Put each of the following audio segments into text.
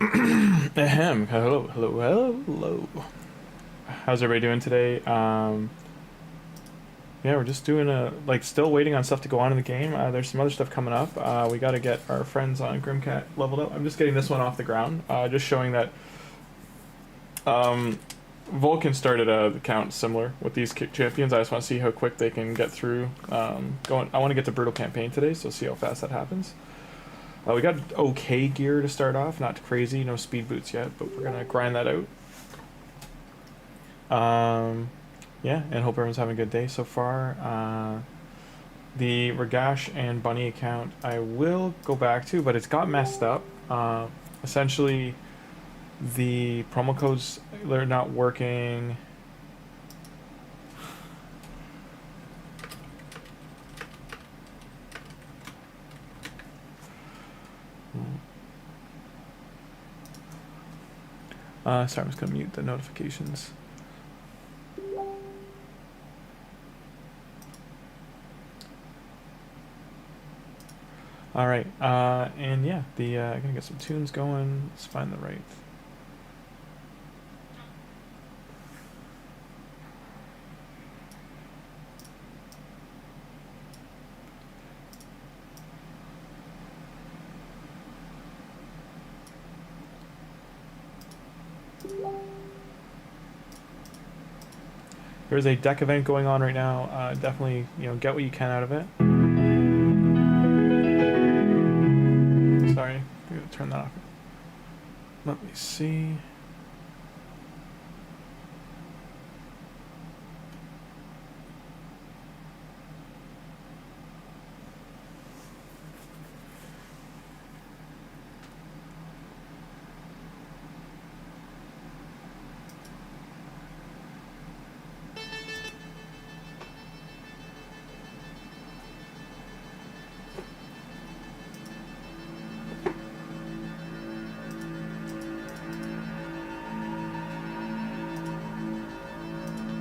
Ahem. Hello, hello, hello. How's everybody doing today? Yeah, we're just doing still waiting on stuff to go on in the game. There's some other stuff coming up. We got to get our friends on Grimcat leveled up. I'm just getting this one off the ground, just showing that VOLKIN started the count similar with these champions. I just want to see how quick they can get through. I want to get to Brutal Campaign today, so see how fast that happens. We got okay gear to start off, not crazy, no speed boots yet, but we're gonna grind that out. Yeah, and hope everyone's having a good day so far. The Regash and Bunny account I will go back to, but it's got messed up. Essentially, the promo codes, they're not working. Sorry, I'm just gonna mute the notifications. All right, and yeah, I'm gonna get some tunes going. Let's find the right. There's a deck event going on right now. Definitely, get what you can out of it. Sorry, I'm gonna turn that off. Let me see.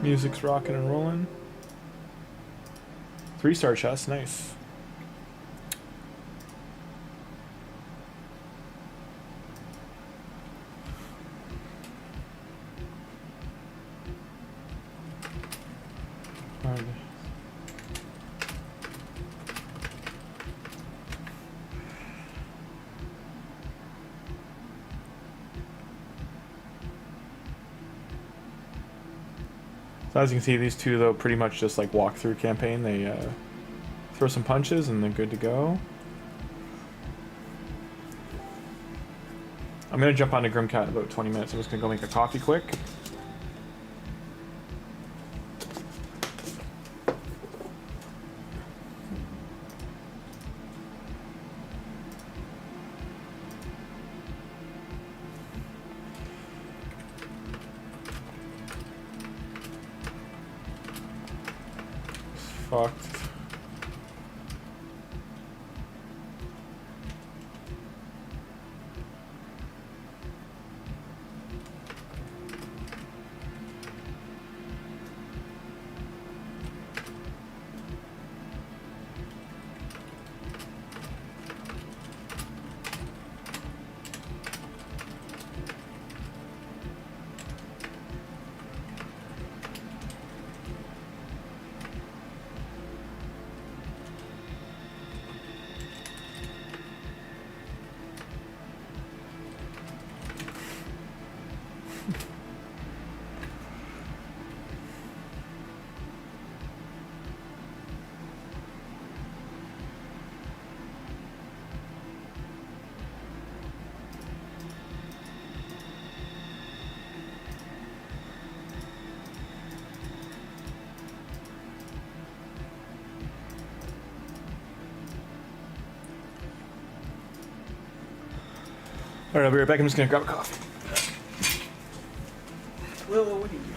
Music's rocking and rolling. 3-star chest, nice. So as you can see, these two though pretty much just like walk through campaign. They throw some punches and they're good to go. I'm gonna jump onto Grimcat in about 20 minutes. I'm just gonna go make a coffee quick. Fucked. Alright, I'll be right back. I'm just gonna grab a coffee. Well, what do you do?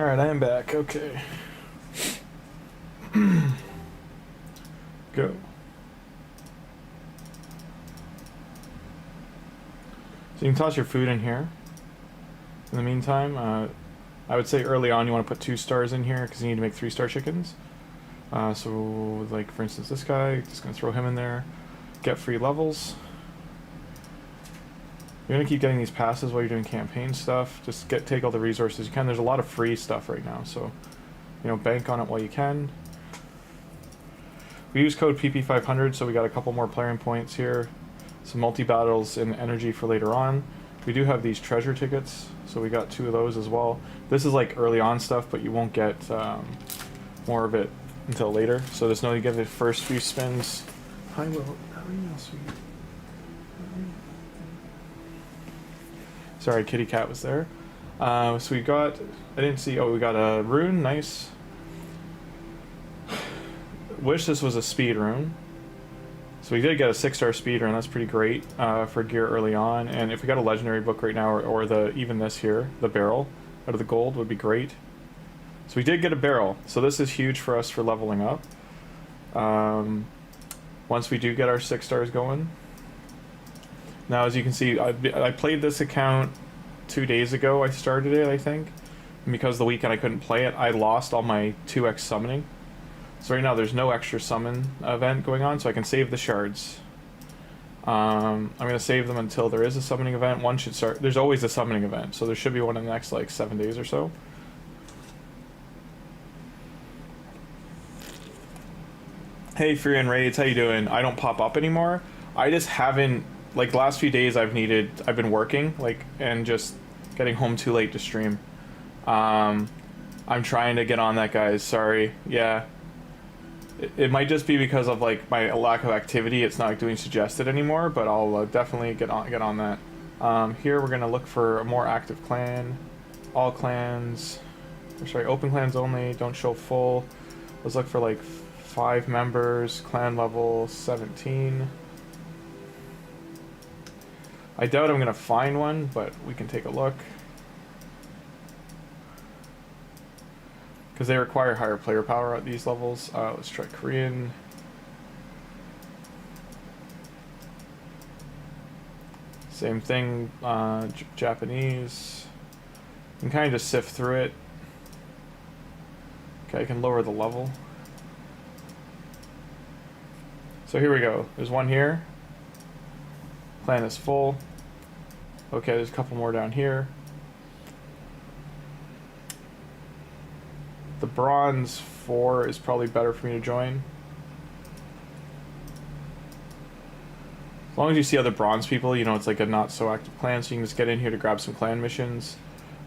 Alright, I am back. Okay. Go. So you can toss your food in here. In the meantime, I would say early on you want to put 2 stars in here because you need to make 3-star chickens. So, like for instance, this guy, just gonna throw him in there. Get free levels. You're gonna keep getting these passes while you're doing campaign stuff. Just take all the resources you can. There's a lot of free stuff right now, so you know, bank on it while you can. We use code PP500, so we got a couple more playing points here. Some multi-battles and energy for later on. We do have these treasure tickets, so we got 2 of those as well. This is like early on stuff, but you won't get more of it until later. So just know you get the first few spins. Hi, Will. How are you, sweet? Sorry, Kitty Cat was there. So we got, I didn't see, oh, we got a rune, nice. Wish this was a speed rune. So we did get a 6-star speed rune, that's pretty great for gear early on. And if we got a legendary book right now, or even this here, the barrel, out of the gold would be great. So we did get a barrel, so this is huge for us for leveling up. Once we do get our 6 stars going. Now, as you can see, I played this account 2 days ago. I started it, I think. And because the weekend I couldn't play it, I lost all my 2x summoning. So right now there's no extra summon event going on, so I can save the shards. I'm going to save them until there is a summoning event. One should start. There's always a summoning event, so there should be one in the next like 7 days or so. Hey, Fury and Raids, how you doing? I don't pop up anymore. I just haven't, like the last few days I've been working, like, and just getting home too late to stream. I'm trying to get on that, guys. Sorry. Yeah. It might just be because of like my lack of activity. It's not doing suggested anymore, but I'll definitely get on that. Here we're gonna look for a more active clan. All clans, or sorry, open clans only. Don't show full. Let's look for like 5 members. Clan level 17. I doubt I'm gonna find one, but we can take a look. Because they require higher player power at these levels. Let's try Korean. Same thing, Japanese. You can kind of just sift through it. Okay, I can lower the level. So here we go. There's one here. Clan is full. Okay, there's a couple more down here. The bronze 4 is probably better for me to join. As long as you see other bronze people, you know it's like a not so active clan, so you can just get in here to grab some clan missions.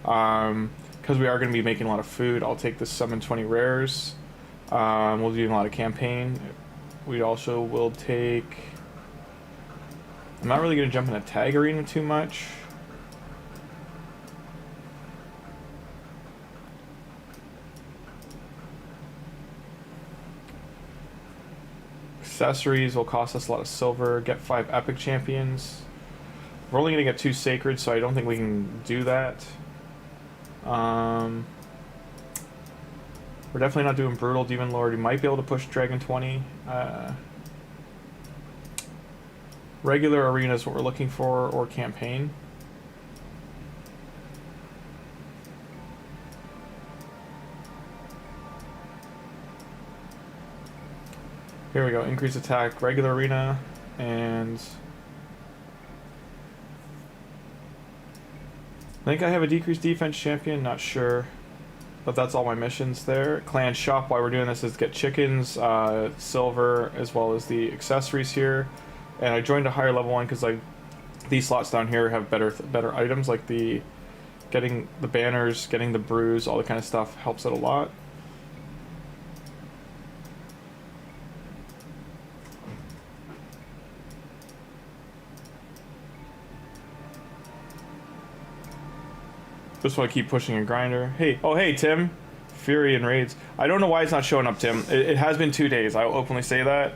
Because we are going to be making a lot of food, I'll take the summon 20 rares. We'll be doing a lot of campaign. We also will take... I'm not really going to jump in a tag arena too much. Accessories will cost us a lot of silver. Get 5 epic champions. We're only going to get 2 sacred, so I don't think we can do that. We're definitely not doing brutal demon lord. We might be able to push dragon 20. Regular arena is what we're looking for, or campaign. Here we go, increase attack, regular arena, and I think I have a decreased defense champion, not sure, but that's all my missions there. Clan shop, while we're doing this, is get chickens, silver, as well as the accessories here. And I joined a higher level one because like these slots down here have better items, like the getting the banners, getting the brews, all the kind of stuff helps it a lot. Just want to keep pushing a grinder. Hey, oh hey Tim, Fury and Raids. I don't know why it's not showing up, Tim. It has been 2 days. I will openly say that.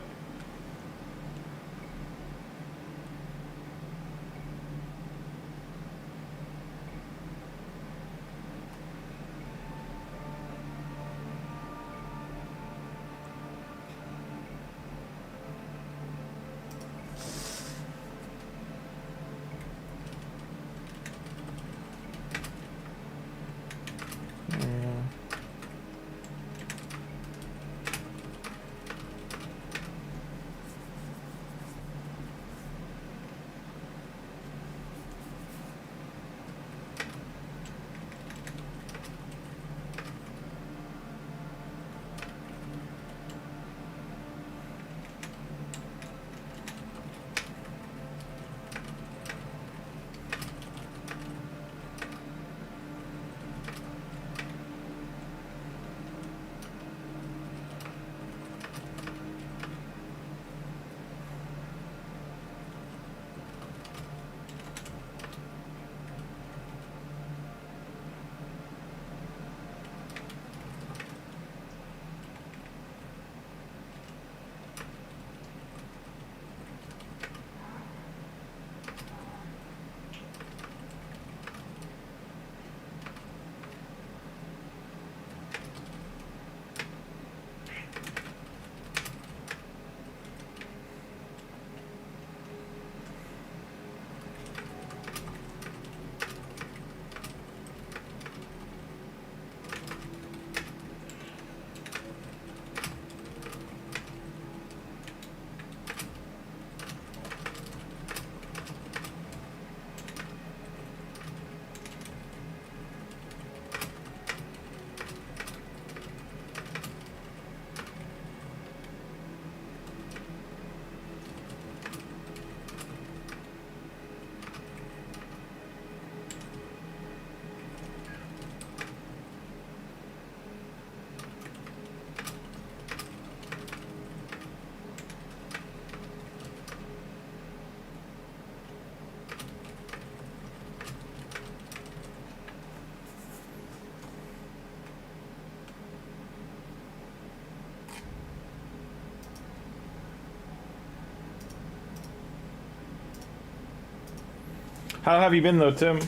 How have you been though, Tim?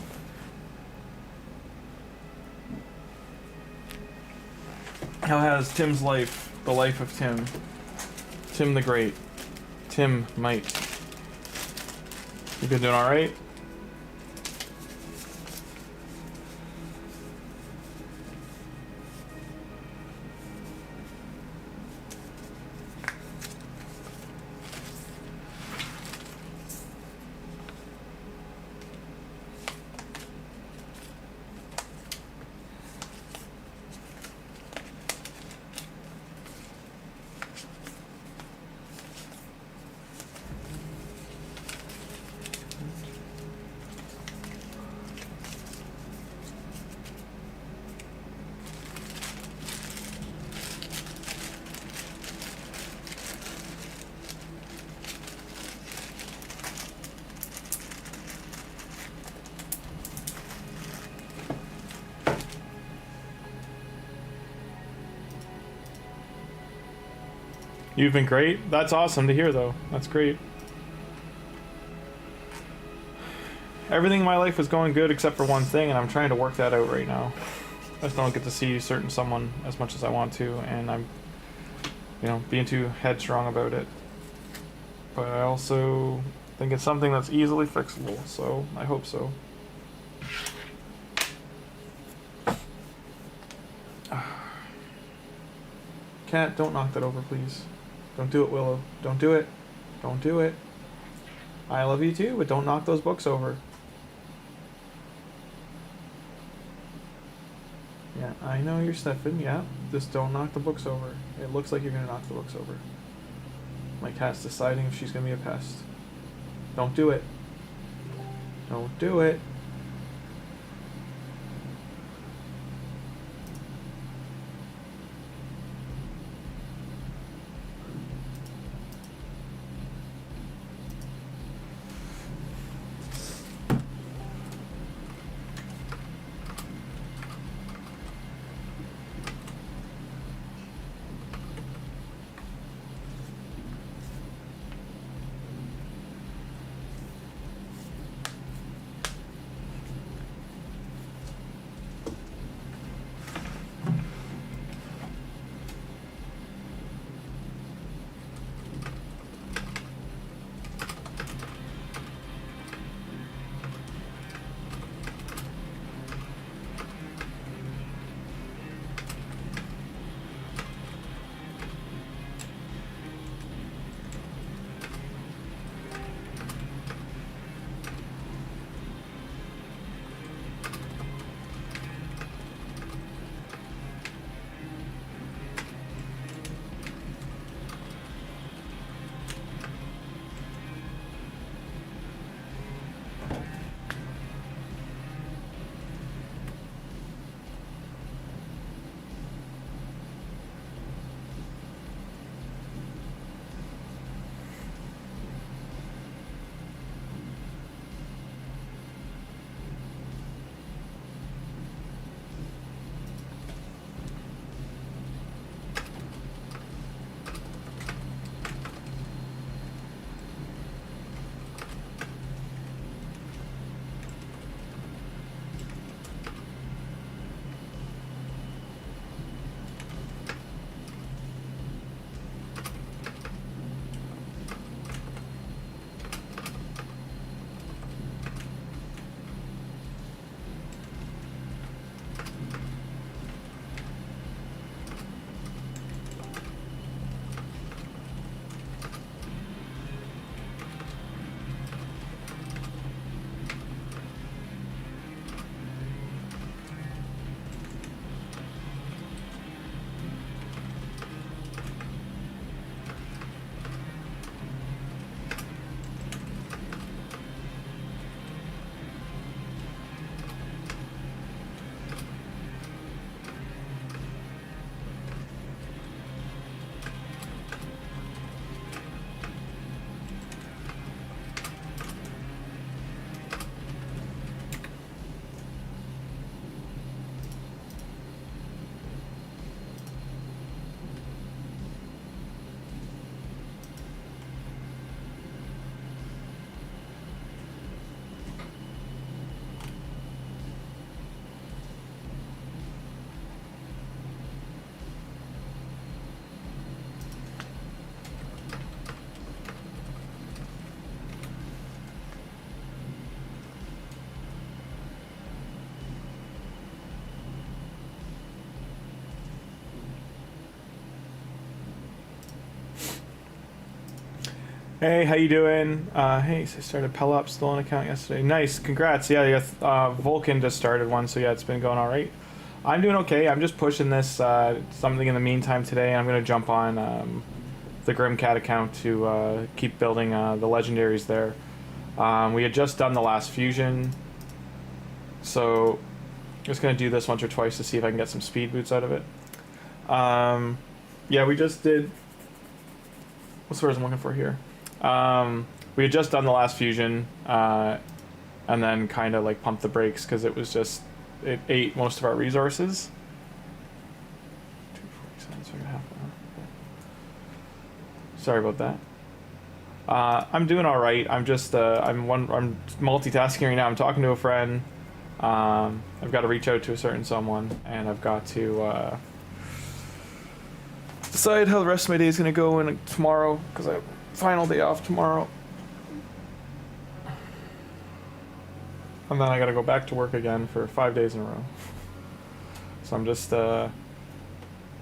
How has Tim's life, the life of Tim, Tim the Great, Tim Might? You been doing all right? You've been great? That's awesome to hear, though. That's great. Everything in my life is going good except for one thing, and I'm trying to work that out right now. I just don't get to see someone as much as I want to, and I'm, you know, being too headstrong about it. But I also think it's something that's easily fixable, so I hope so. Cat, don't knock that over, please. Don't do it, Willow. Don't do it. Don't do it. I love you too, but don't knock those books over. Yeah, I know you're Stefan, yeah. Just don't knock the books over. It looks like you're gonna knock the books over. My cat's deciding if she's gonna be a pest. Don't do it. Don't do it. Hey, how you doing? Hey, so I started PELOPS Tholin account yesterday. Nice, congrats. Yeah, VOLKIN just started one, so yeah, it's been going all right. I'm doing okay. I'm just pushing this something in the meantime today. I'm gonna jump on the Grimmcat account to keep building the legendaries there. We had just done the last fusion, so I'm just gonna do this once or twice to see if I can get some speed boots out of it. Yeah, we just did. What's the word I'm looking for here? We had just done the last fusion, and then kind of like pumped the brakes because it was just, it ate most of our resources. 247, so I got half an hour. Sorry about that. I'm doing all right. I'm just I'm multitasking right now. I'm talking to a friend. I've got to reach out to a certain someone, and I've got to decide how the rest of my day is gonna go in tomorrow because I have final day off tomorrow, and then I gotta go back to work again for 5 days in a row. So I'm just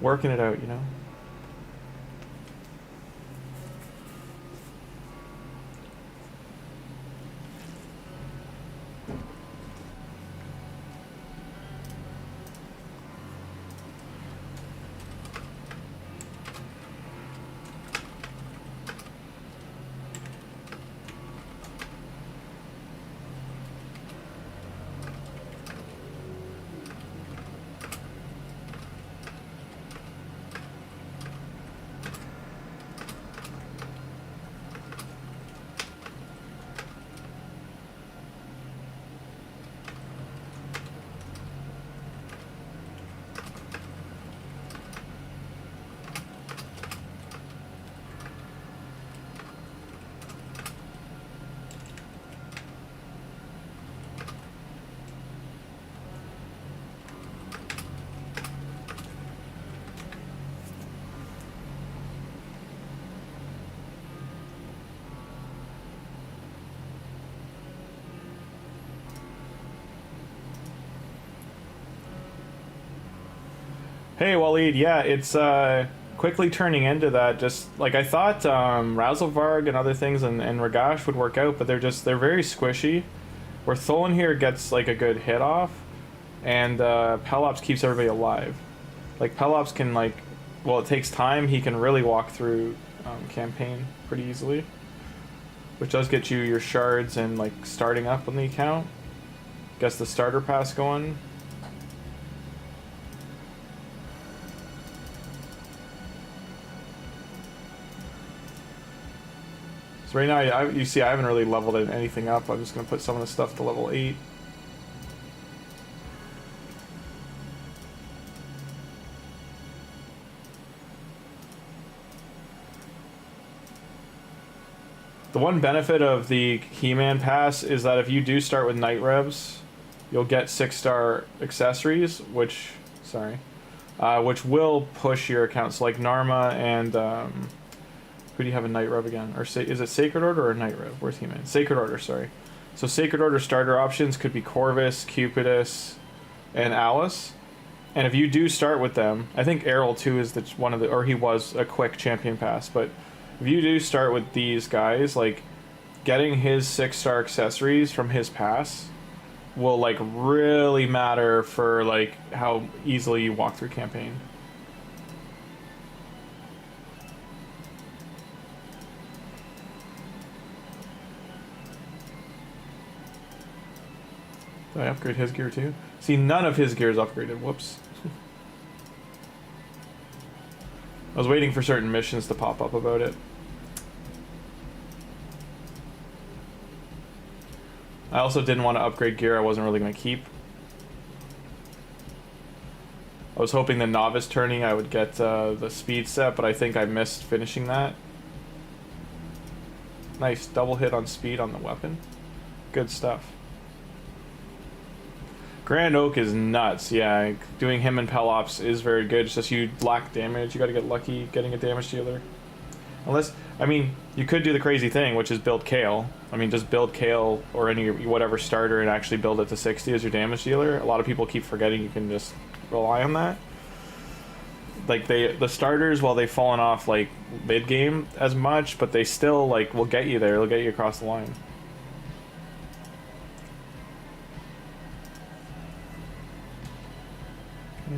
working it out, you know. Hey Waleed, yeah, it's quickly turning into that. Just like I thought, RAZELVARG and other things and Regash would work out, but they're very squishy. Where Tholin here gets like a good hit off, and PELOPS keeps everybody alive. Like PELOPS can like, well, it takes time. He can really walk through campaign pretty easily, which does get you your shards and like starting up on the account. Gets the starter pass going. So right now, you see I haven't really leveled anything up. I'm just going to put some of the stuff to level 8. The one benefit of the He-Man pass is that if you do start with Night Revs, you'll get 6-star accessories, which will push your accounts. So like Narma and... who do you have a Night Rev again? Or is it Sacred Order or Night Rev? Where's He-Man? Sacred Order, sorry. So Sacred Order starter options could be Corvis, Cupidus, and Alice. And if you do start with them, I think Errol too is one of the, or he was a quick champion pass, but if you do start with these guys, like getting his 6-star accessories from his pass will like really matter for like how easily you walk through campaign. Did I upgrade his gear too? See, none of his gear is upgraded. Whoops. I was waiting for certain missions to pop up about it. I also didn't want to upgrade gear I wasn't really going to keep. I was hoping the novice turning I would get the speed set, but I think I missed finishing that. Nice double hit on speed on the weapon. Good stuff. Grand Oak is nuts, yeah. Doing him and PELOPS is very good. It's just you lack damage. You gotta get lucky getting a damage dealer. Unless, I mean, you could do the crazy thing, which is build Kale. I mean, just build Kale or any whatever starter and actually build it to 60 as your damage dealer. A lot of people keep forgetting you can just rely on that. like the starters, while they've fallen off like mid game as much, but they still like will get you there. They'll get you across the line. Yeah.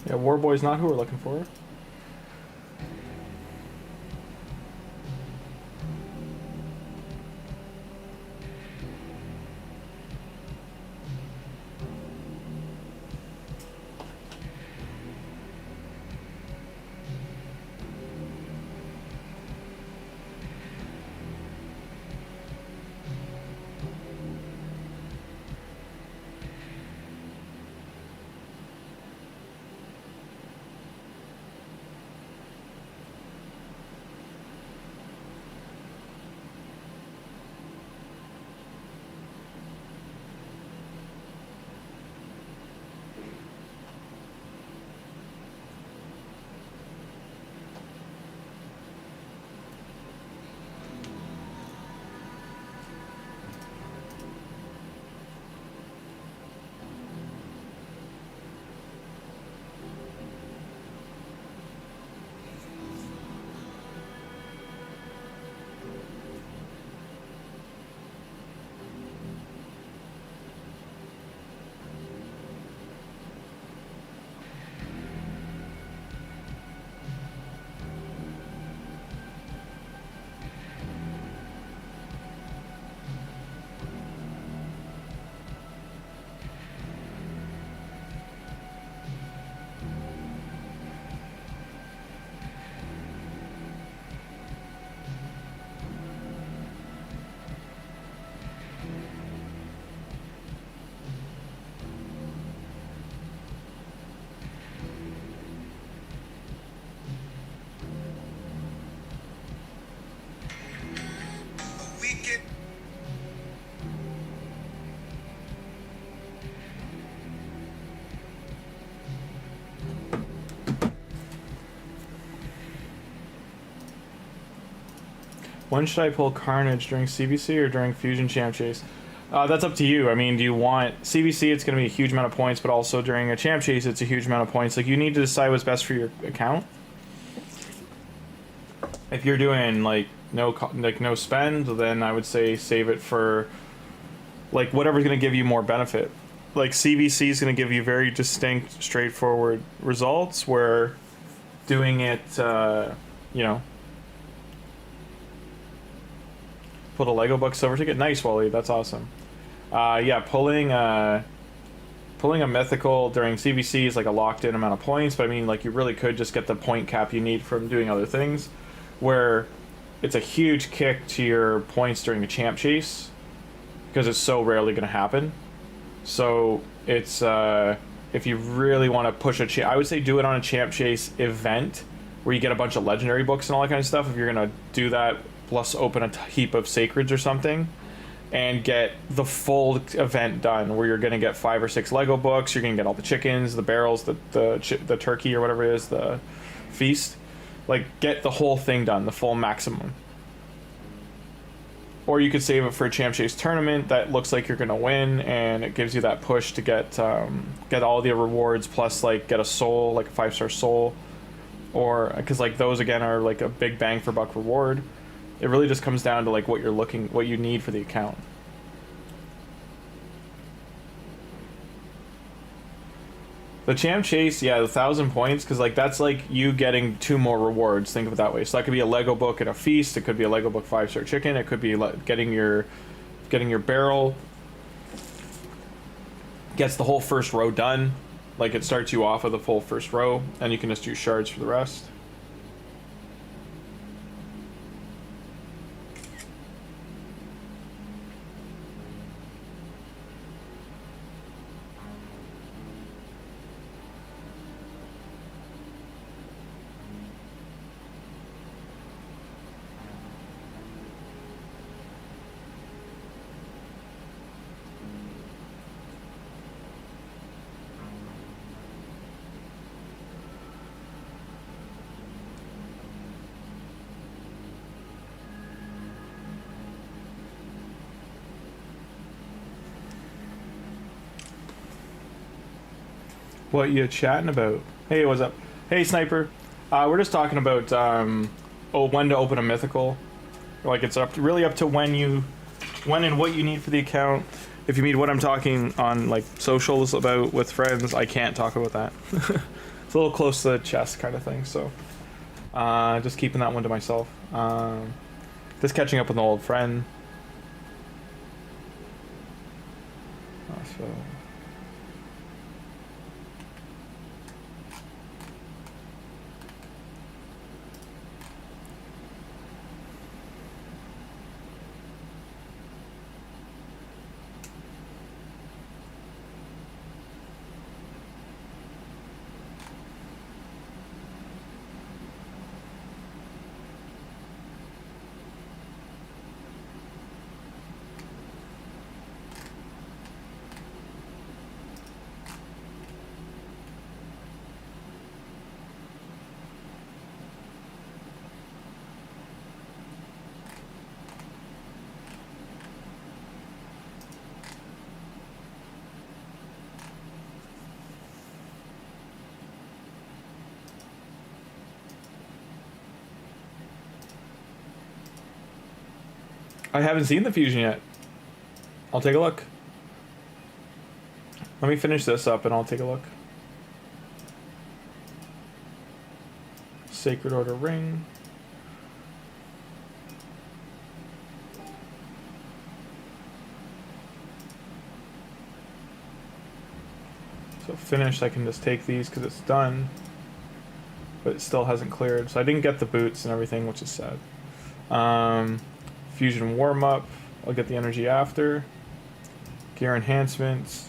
Yeah, Warboy's not who we're looking for. When should I pull Carnage, during CBC or during Fusion Champ Chase? That's up to you. I mean, do you want CBC? It's going to be a huge amount of points, but also during a Champ Chase, it's a huge amount of points. Like, you need to decide what's best for your account. If you're doing like no spend, then I would say save it for like whatever's going to give you more benefit. Like CBC is going to give you very distinct, straightforward results, where doing it, you know. Pulled a Lego Book Silver ticket. Nice, Wally. That's awesome. Yeah, pulling a mythical during CBC is like a locked-in amount of points, but I mean, like, you really could just get the point cap you need from doing other things, where it's a huge kick to your points during a champ chase, because it's so rarely going to happen. So it's, if you really want to push a champ, I would say do it on a champ chase event, where you get a bunch of legendary books and all that kind of stuff, if you're going to do that, plus open a heap of sacreds or something, and get the full event done, where you're going to get 5 or 6 Lego books, you're going to get all the chickens, the barrels, the turkey or whatever it is, the feast. Like, get the whole thing done, the full maximum. Or you could save it for a Champ Chase tournament that looks like you're going to win, and it gives you that push to get all the rewards, plus like get a soul, like a 5-star soul, or because like those again are like a big bang for buck reward. It really just comes down to like what you need for the account. The Champ Chase, yeah, the 1,000 points, because like that's like you getting 2 more rewards. Think of it that way. So that could be a Lego book and a feast. It could be a Lego book 5-star chicken. It could be getting your barrel. Gets the whole first row done. Like, it starts you off with a full first row, and you can just use shards for the rest. What you chatting about? Hey, what's up? Hey, Sniper. We're just talking about when to open a mythical. Like, it's really up to when and what you need for the account. If you need what I'm talking on like socials about with friends, I can't talk about that. It's a little close to the chest kind of thing. So just keeping that one to myself. Just catching up with an old friend. So. I haven't seen the fusion yet. I'll take a look. Let me finish this up and I'll take a look. Sacred Order ring. So finished, I can just take these because it's done. But it still hasn't cleared. So I didn't get the boots and everything, which is sad. Fusion warm-up. I'll get the energy after. Gear enhancements.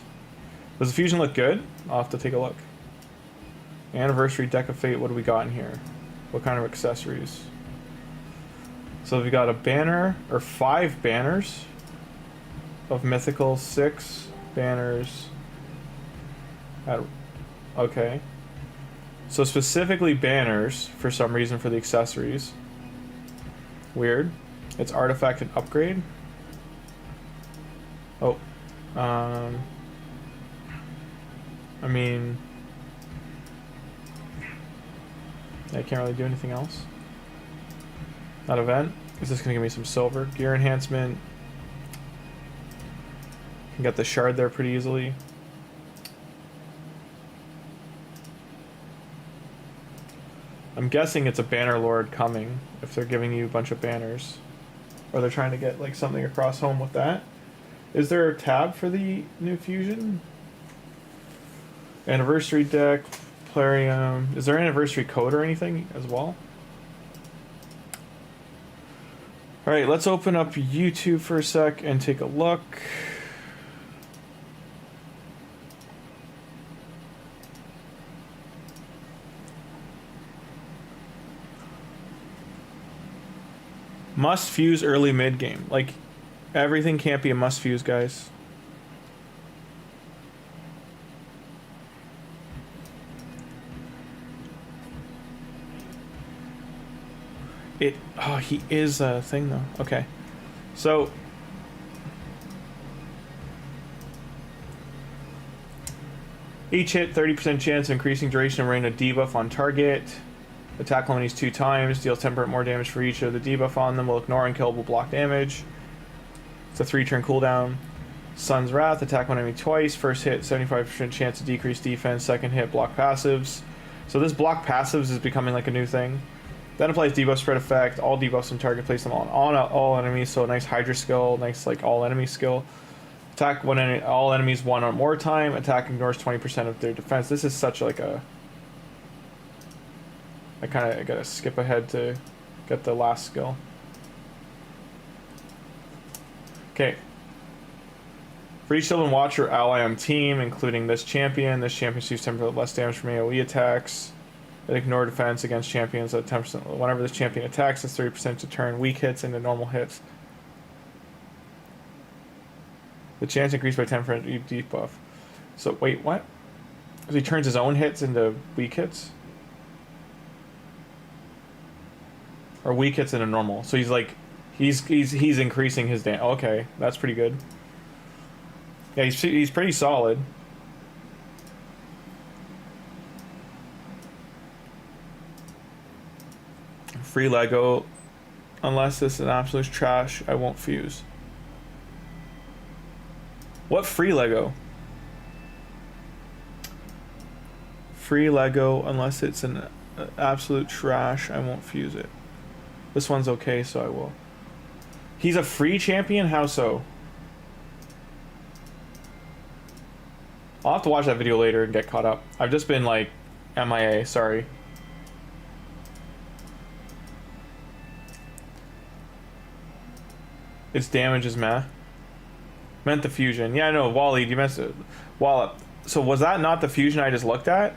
Does the fusion look good? I'll have to take a look. Anniversary Deck of Fate. What do we got in here? What kind of accessories? So we got a banner, or 5 banners of mythical, 6 banners. Okay. So specifically banners, for some reason, for the accessories. Weird. It's artifact and upgrade. Oh. I mean... I can't really do anything else. That event. Is this gonna give me some silver? Gear enhancement. Can get the shard there pretty easily. I'm guessing it's a banner lord coming if they're giving you a bunch of banners. Or they're trying to get like something across home with that. Is there a tab for the new fusion? Anniversary deck, Plarium. Is there an anniversary code or anything as well? Alright, let's open up YouTube for a sec and take a look. Must fuse early mid game. Like, everything can't be a must fuse, guys. Oh, he is a thing though. Okay. So. Each hit, 30% chance of increasing duration of rain a debuff on target. Attack enemies 2 times, deals 10% more damage for each of the debuff on them, will ignore unkillable block damage. It's a 3-turn cooldown. Sun's Wrath, attack one enemy twice. First hit, 75% chance to decrease defense. Second hit, block passives. So this block passives is becoming like a new thing. Then applies debuff spread effect. All debuffs on target, place them on all enemies. So a nice Hydra skill, nice like all enemy skill. Attack all enemies one or more time. Attack ignores 20% of their defense. This is such like a... I gotta skip ahead to get the last skill. Okay. For each Sylvan Watcher ally on team, including this champion receives 10% less damage from AoE attacks. It ignore defense against champions at 10%. Whenever this champion attacks, it's 30% to turn weak hits into normal hits. The chance increased by 10% debuff. So wait, what? So he turns his own hits into weak hits? Or weak hits into normal. So he's like, he's increasing his damage. Okay, that's pretty good. Yeah, he's pretty solid. Free Lego. Unless this is an absolute trash, I won't fuse. What free Lego? Free Lego, unless it's an absolute trash, I won't fuse it. This one's okay, so I will. He's a free champion? How so? I'll have to watch that video later and get caught up. I've just been like MIA, sorry. Its damage is meh. Meant the fusion. Yeah, I know, Wally, you missed it. Wallop. So was that not the fusion I just looked at?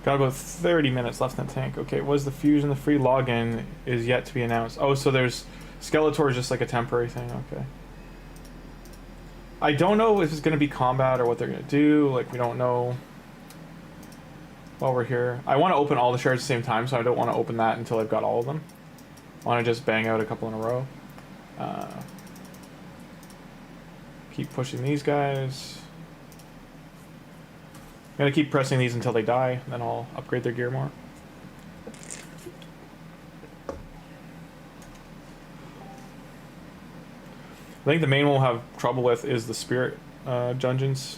Got about 30 minutes left in the tank. Okay, was the fusion, the free login is yet to be announced. Oh, so there's Skeletor is just like a temporary thing. Okay. I don't know if it's going to be combat or what they're going to do. Like, we don't know while we're here. I want to open all the shards at the same time, so I don't want to open that until I've got all of them. I want to just bang out a couple in a row. Keep pushing these guys. I'm going to keep pressing these until they die, then I'll upgrade their gear more. I think the main one we'll have trouble with is the spirit dungeons.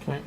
Okay.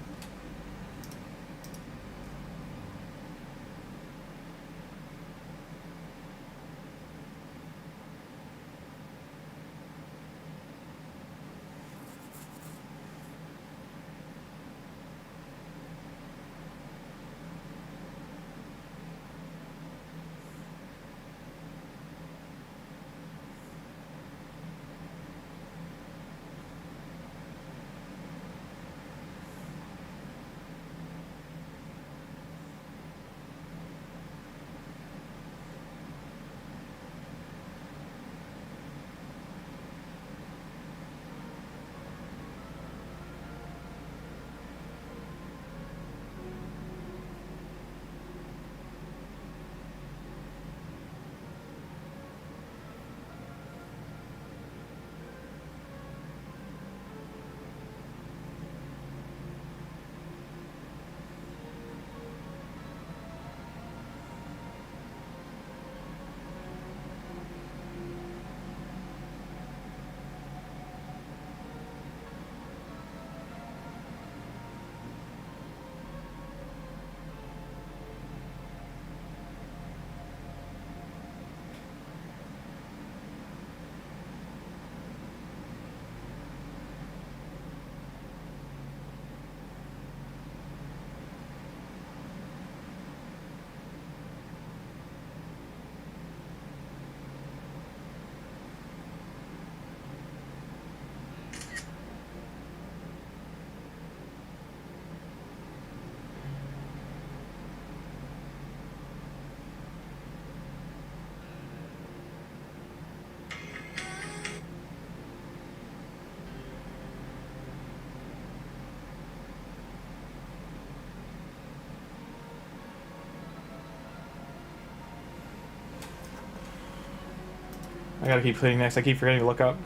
I gotta keep hitting next. I keep forgetting to look up.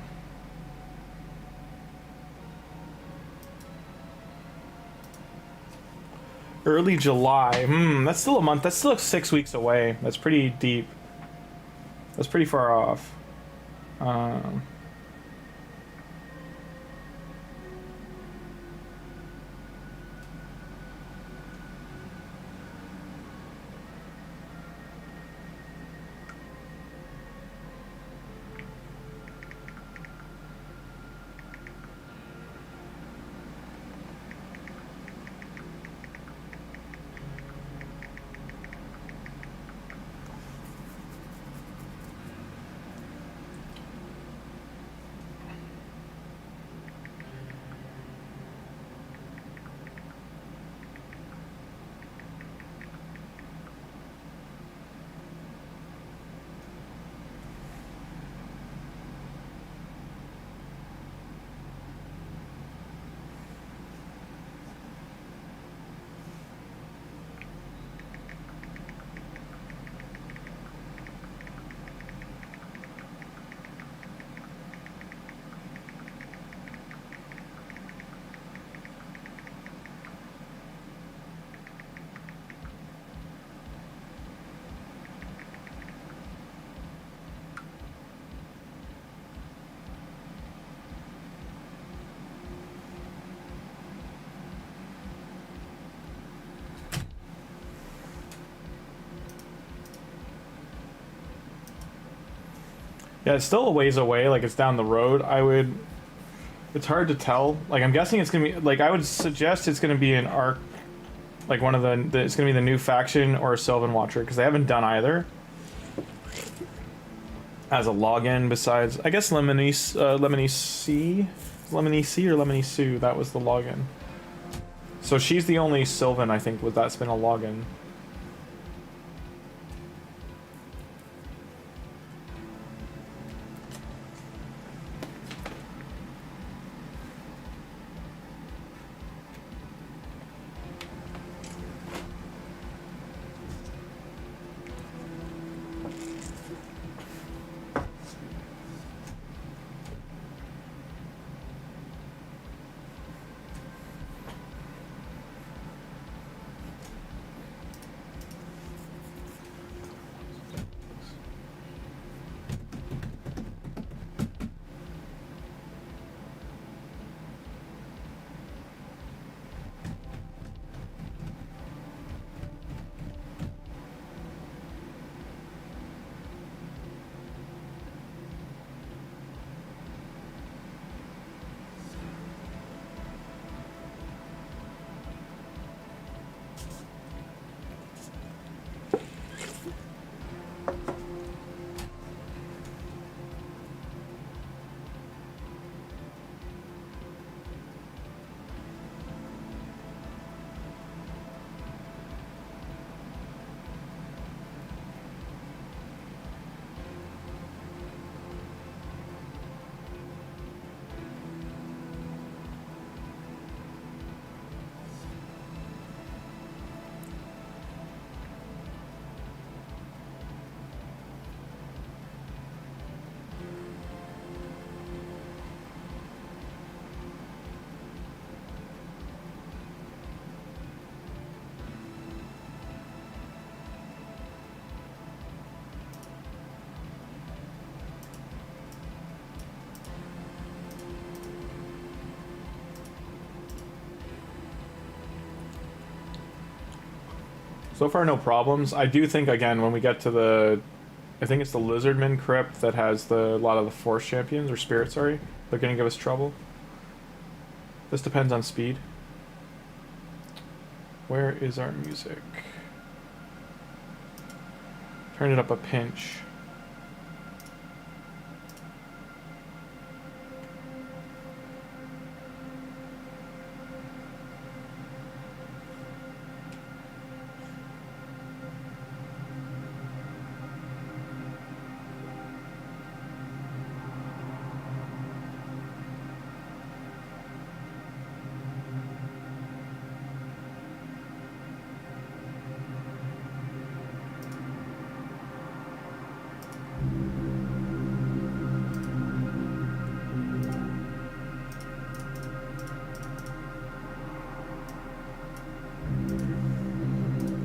Early July. That's still a month. That's still 6 weeks away. That's pretty deep. That's pretty far off. Yeah, it's still a ways away, like it's down the road. It's hard to tell. Like, I'm guessing it's gonna be, like, I would suggest it's gonna be an arc, like one of it's gonna be the new faction or a Sylvan Watcher, because they haven't done either as a login besides, I guess, Lemony C or Lemony Sue, that was the login. So she's the only Sylvan, I think, that's been a login. So far, no problems. I do think, again, when we get to I think it's the Lizardman Crypt that has a lot of the Force Champions, or Spirit, sorry. They're gonna give us trouble. This depends on speed. Where is our music? Turn it up a pinch.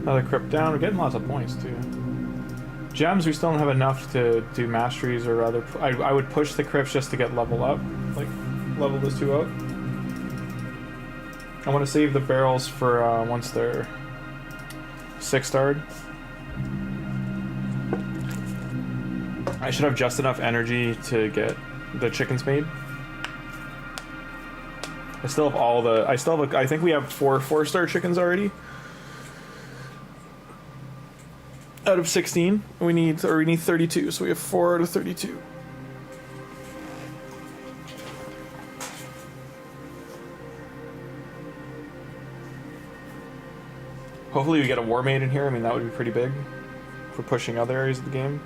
Another crypt down. We're getting lots of points too. Gems, we still don't have enough to do masteries or other. I would push the crypts just to get level up, like level those two up. I want to save the barrels for once they're 6-starred. I should have just enough energy to get the chickens made. I still have all the. I think we have 4-star chickens already. Out of 16, we need 32, so we have 4 out of 32. Hopefully we get a war maid in here. I mean, that would be pretty big for pushing other areas of the game.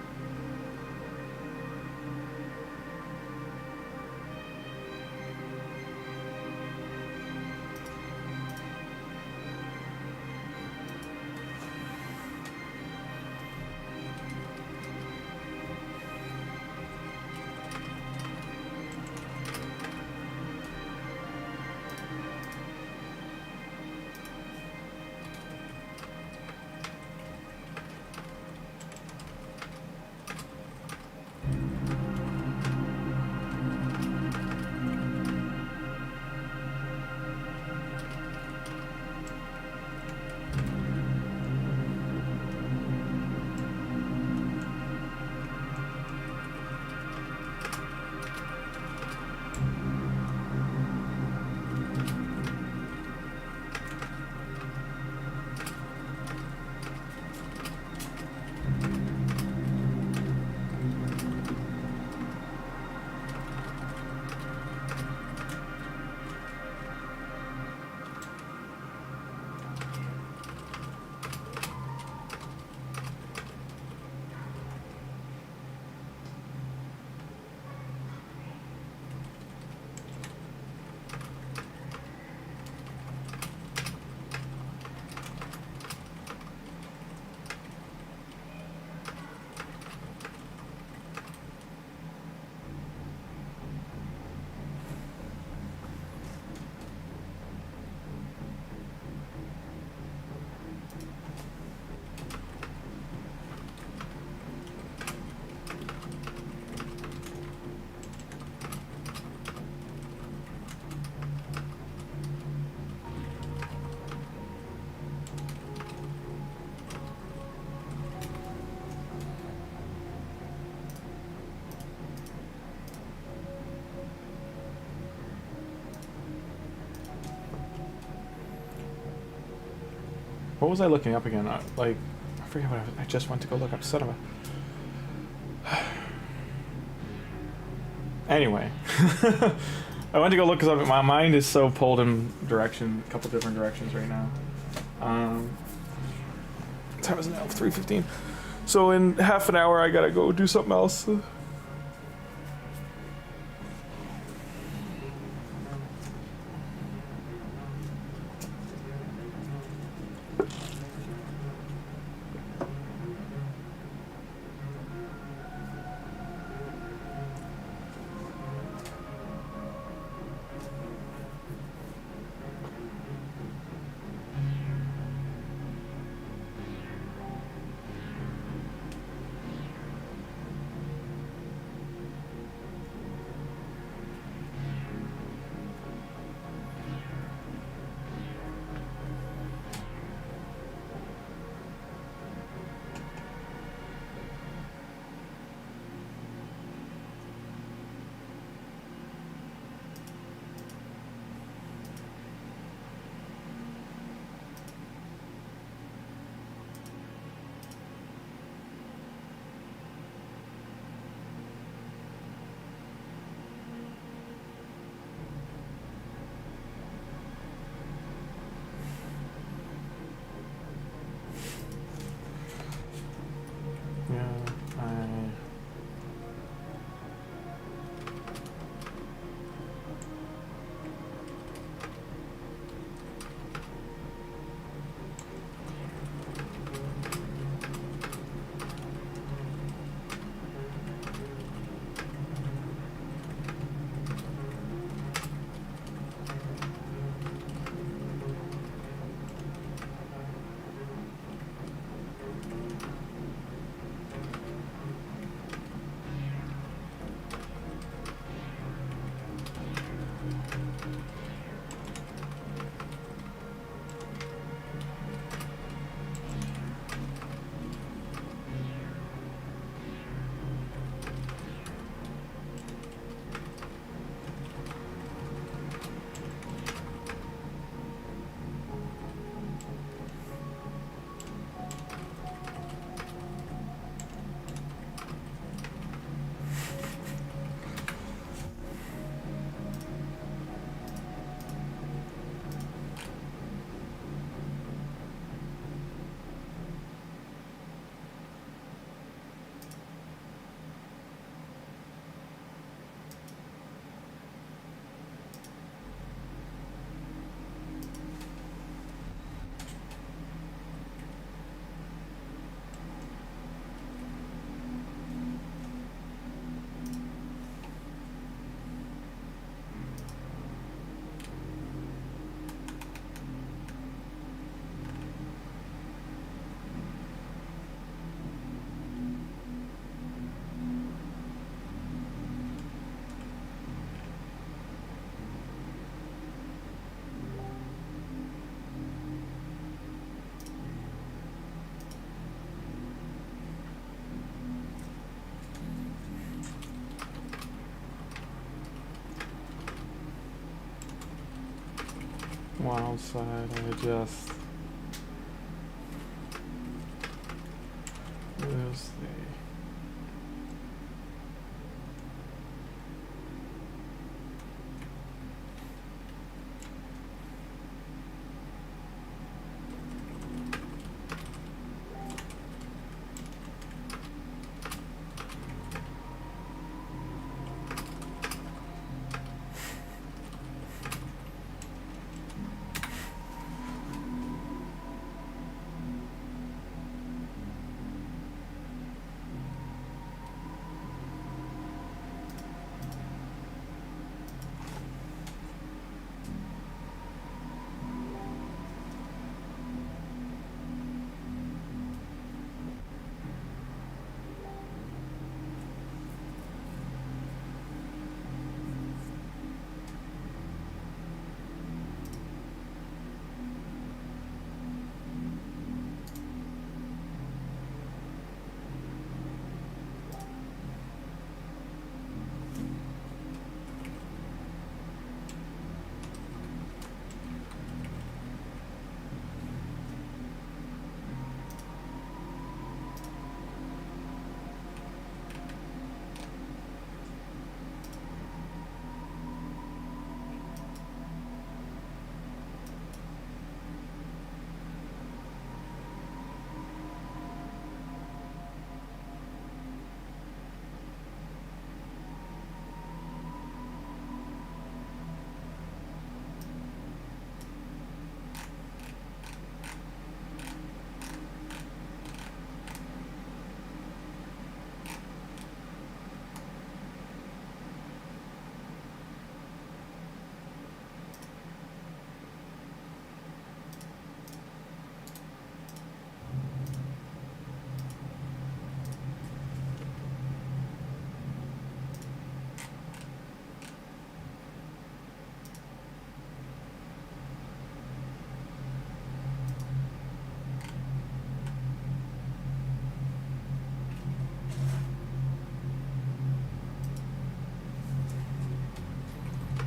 What was I looking up again? Like, I forget what I just went to go look up. Son of a... Anyway. I went to go look because my mind is so pulled in a couple different directions right now. Time is now 3:15. So in half an hour I gotta go do something else. Wild side, I just lose the.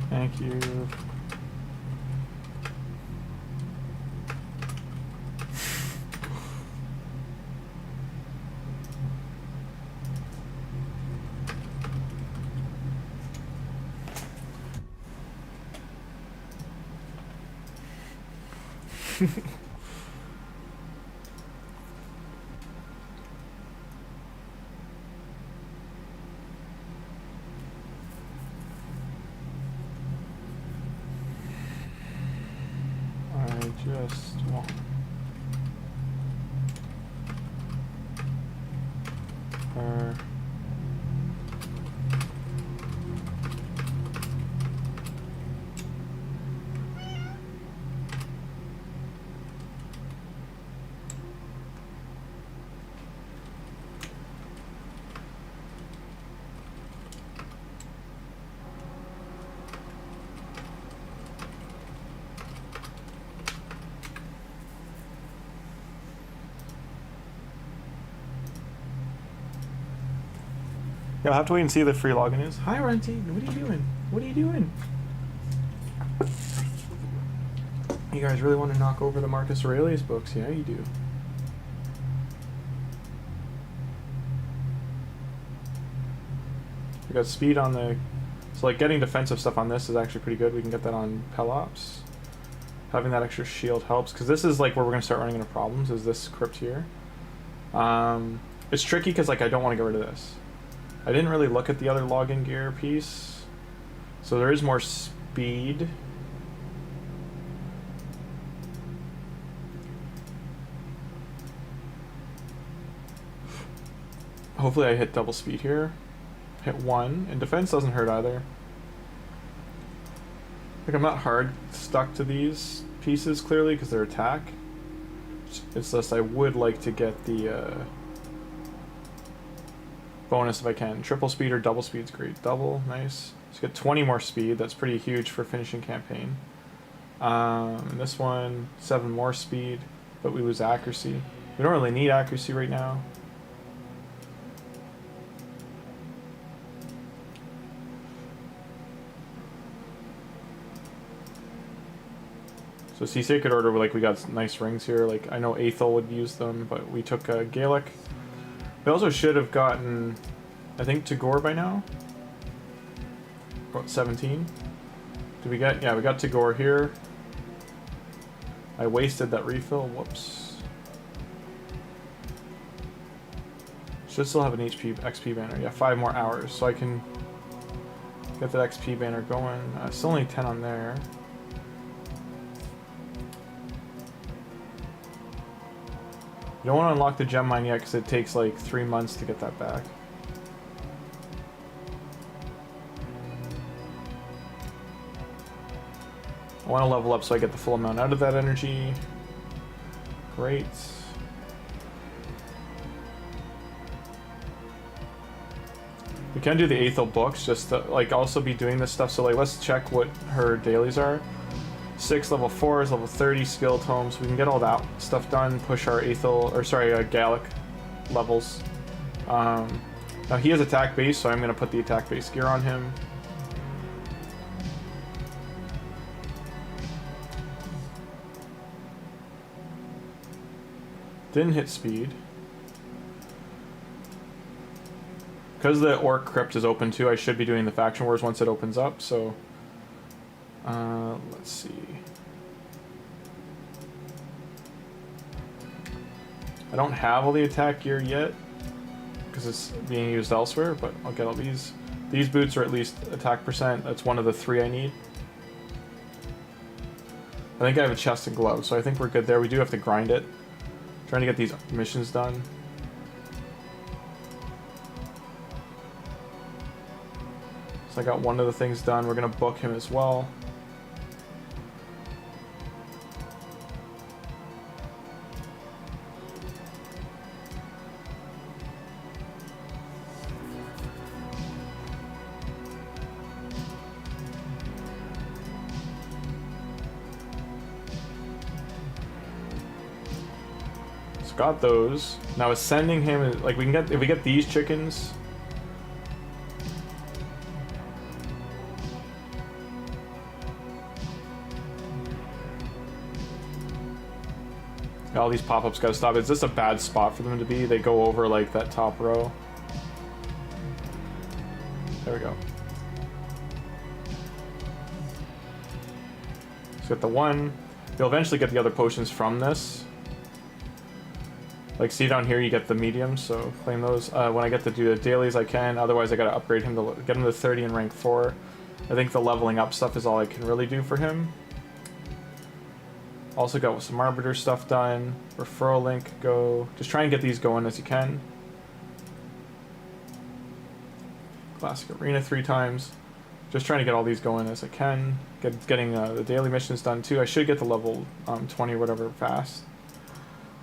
Thank you. Just want her. Yeah, I'll have to wait and see the free login is. Hi, Renty. What are you doing? What are you doing? You guys really want to knock over the Marcus Aurelius books? Yeah, you do. We got speed on the... So, like, getting defensive stuff on this is actually pretty good. We can get that on PELOPS. Having that extra shield helps, because this is, like, where we're going to start running into problems, is this crypt here. It's tricky, because, like, I don't want to get rid of this. I didn't really look at the other login gear piece. So there is more speed. Hopefully I hit double speed here. Hit 1. And defense doesn't hurt either. Like, I'm not hard stuck to these pieces, clearly, because they're attack. It's just I would like to get the... bonus if I can. Triple speed or double speed's great. Double, nice. So get 20 more speed. That's pretty huge for finishing campaign. And this one, 7 more speed, but we lose accuracy. We don't really need accuracy right now. So see Sacred Order, like we got nice rings here. Like I know Aethel would use them, but we took Gaelic. We also should have gotten, I think, Tagoar by now. About 17. Did we get? Yeah, we got Tagoar here. I wasted that refill. Whoops. Should still have an XP banner. Yeah, 5 more hours, so I can get that XP banner going. Still only 10 on there. You don't want to unlock the gem mine yet because it takes like 3 months to get that back. I want to level up so I get the full amount out of that energy. Great. We can do the Aethel books just to like also be doing this stuff. So like let's check what her dailies are. 6 level 4s, level 30 skill tomes. We can get all that stuff done. Push our Aethel, or sorry, Gallic levels. Now he has attack base, so I'm gonna put the attack base gear on him. Didn't hit speed. Because the Orc Crypt is open too, I should be doing the Faction Wars once it opens up, so... let's see. I don't have all the attack gear yet, because it's being used elsewhere, but I'll get all these. These boots are at least attack percent, that's one of the 3 I need. I think I have a chest and gloves, so I think we're good there. We do have to grind it. Trying to get these missions done. So I got one of the things done. We're gonna book him as well. Got those. Now ascending him, like we can get, if we get these chickens. All these pop-ups gotta stop. It's just a bad spot for them to be. They go over like that top row. There we go. Let's get the one. You'll eventually get the other potions from this. Like, see down here, you get the mediums, so claim those. When I get to do the dailies, I can. Otherwise, I gotta upgrade him to get him to 30 in rank 4. I think the leveling up stuff is all I can really do for him. Also got some Arbiter stuff done. Referral link, go. Just try and get these going as you can. Classic Arena 3 times. Just trying to get all these going as I can. Getting the daily missions done too. I should get the level 20 or whatever fast.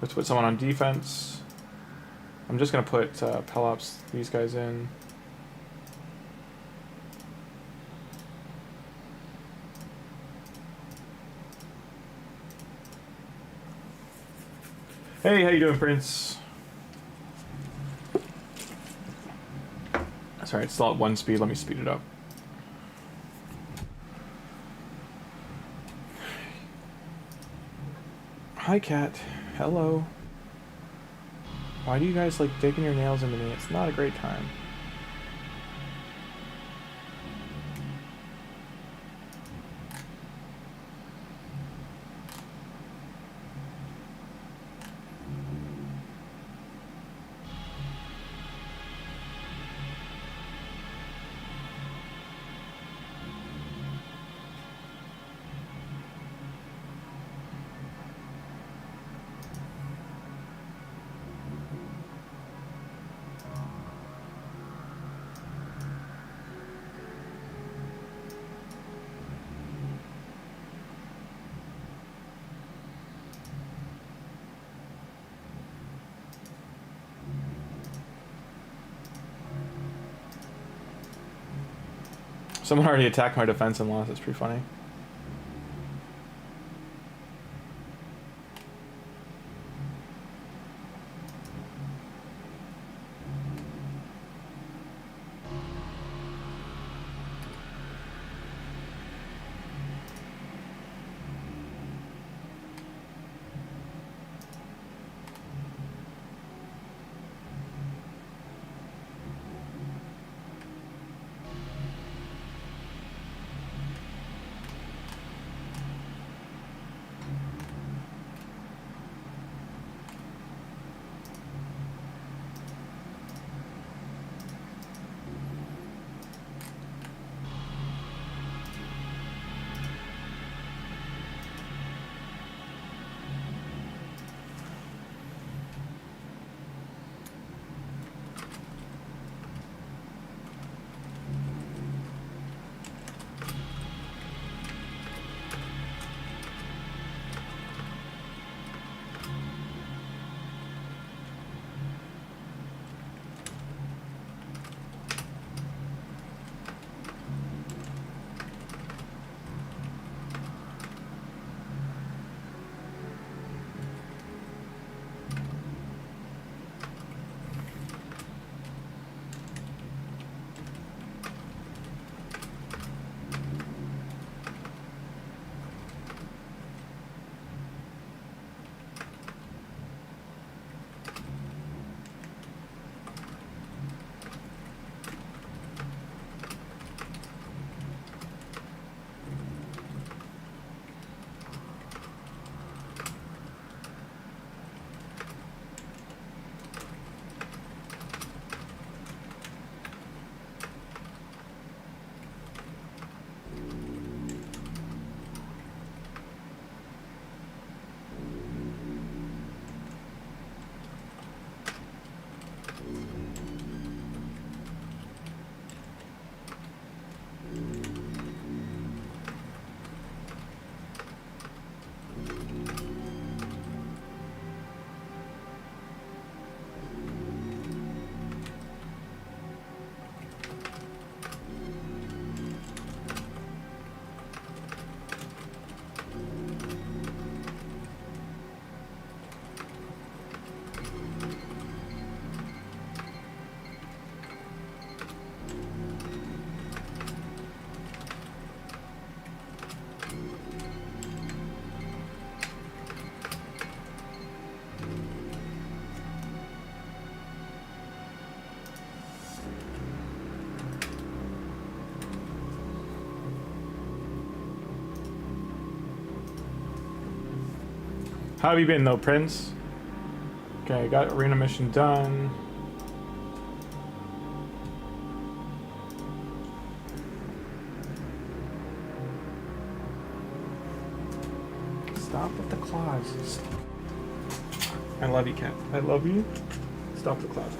Let's put someone on defense. I'm just gonna put PELOPS, these guys in. Hey, how you doing, Prince? That's alright, it's still at 1 speed. Let me speed it up. Hi, Cat. Hello. Why do you guys like digging your nails into me? It's not a great time. Someone already attacked my defense and lost. It's pretty funny. How have you been though, Prince? Okay, got arena mission done. Stop with the claws. I love you, cat. I love you. Stop the claws.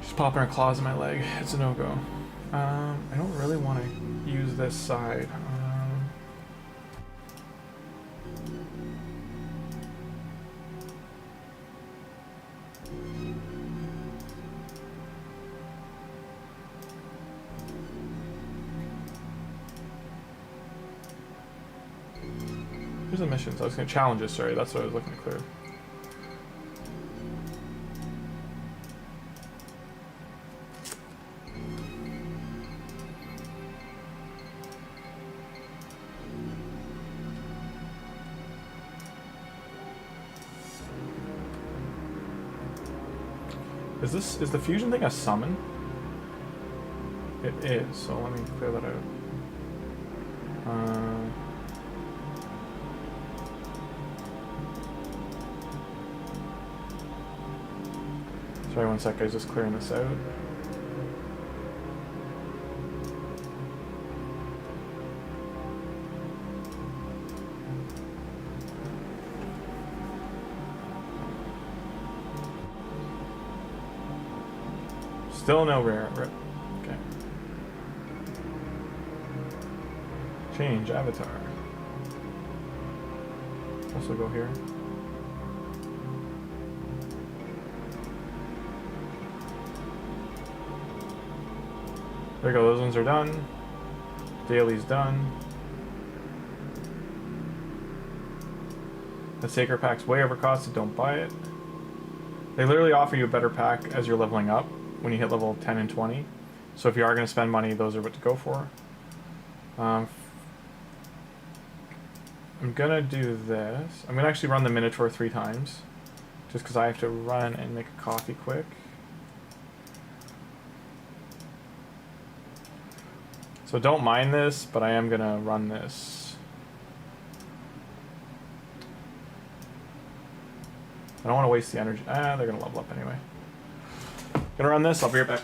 She's popping her claws in my leg. It's a no-go. I don't really want to use this side. Here's the missions. I was going to challenges, sorry. That's what I was looking to clear. Is the fusion thing a summon? It is, so let me clear that out. Sorry, one sec, guys, just clearing this out. Still no rare. Okay. Change avatar. Also go here. There you go, those ones are done. Daily's done. The Sacred Pack's way overcosted, don't buy it. They literally offer you a better pack as you're leveling up when you hit level 10 and 20. So if you are going to spend money, those are what to go for. I'm going to do this. I'm going to actually run the Minotaur 3 times. Just because I have to run and make a coffee quick. So don't mind this, but I am going to run this. I don't want to waste the energy. They're going to level up anyway. Gonna run this, I'll be right back.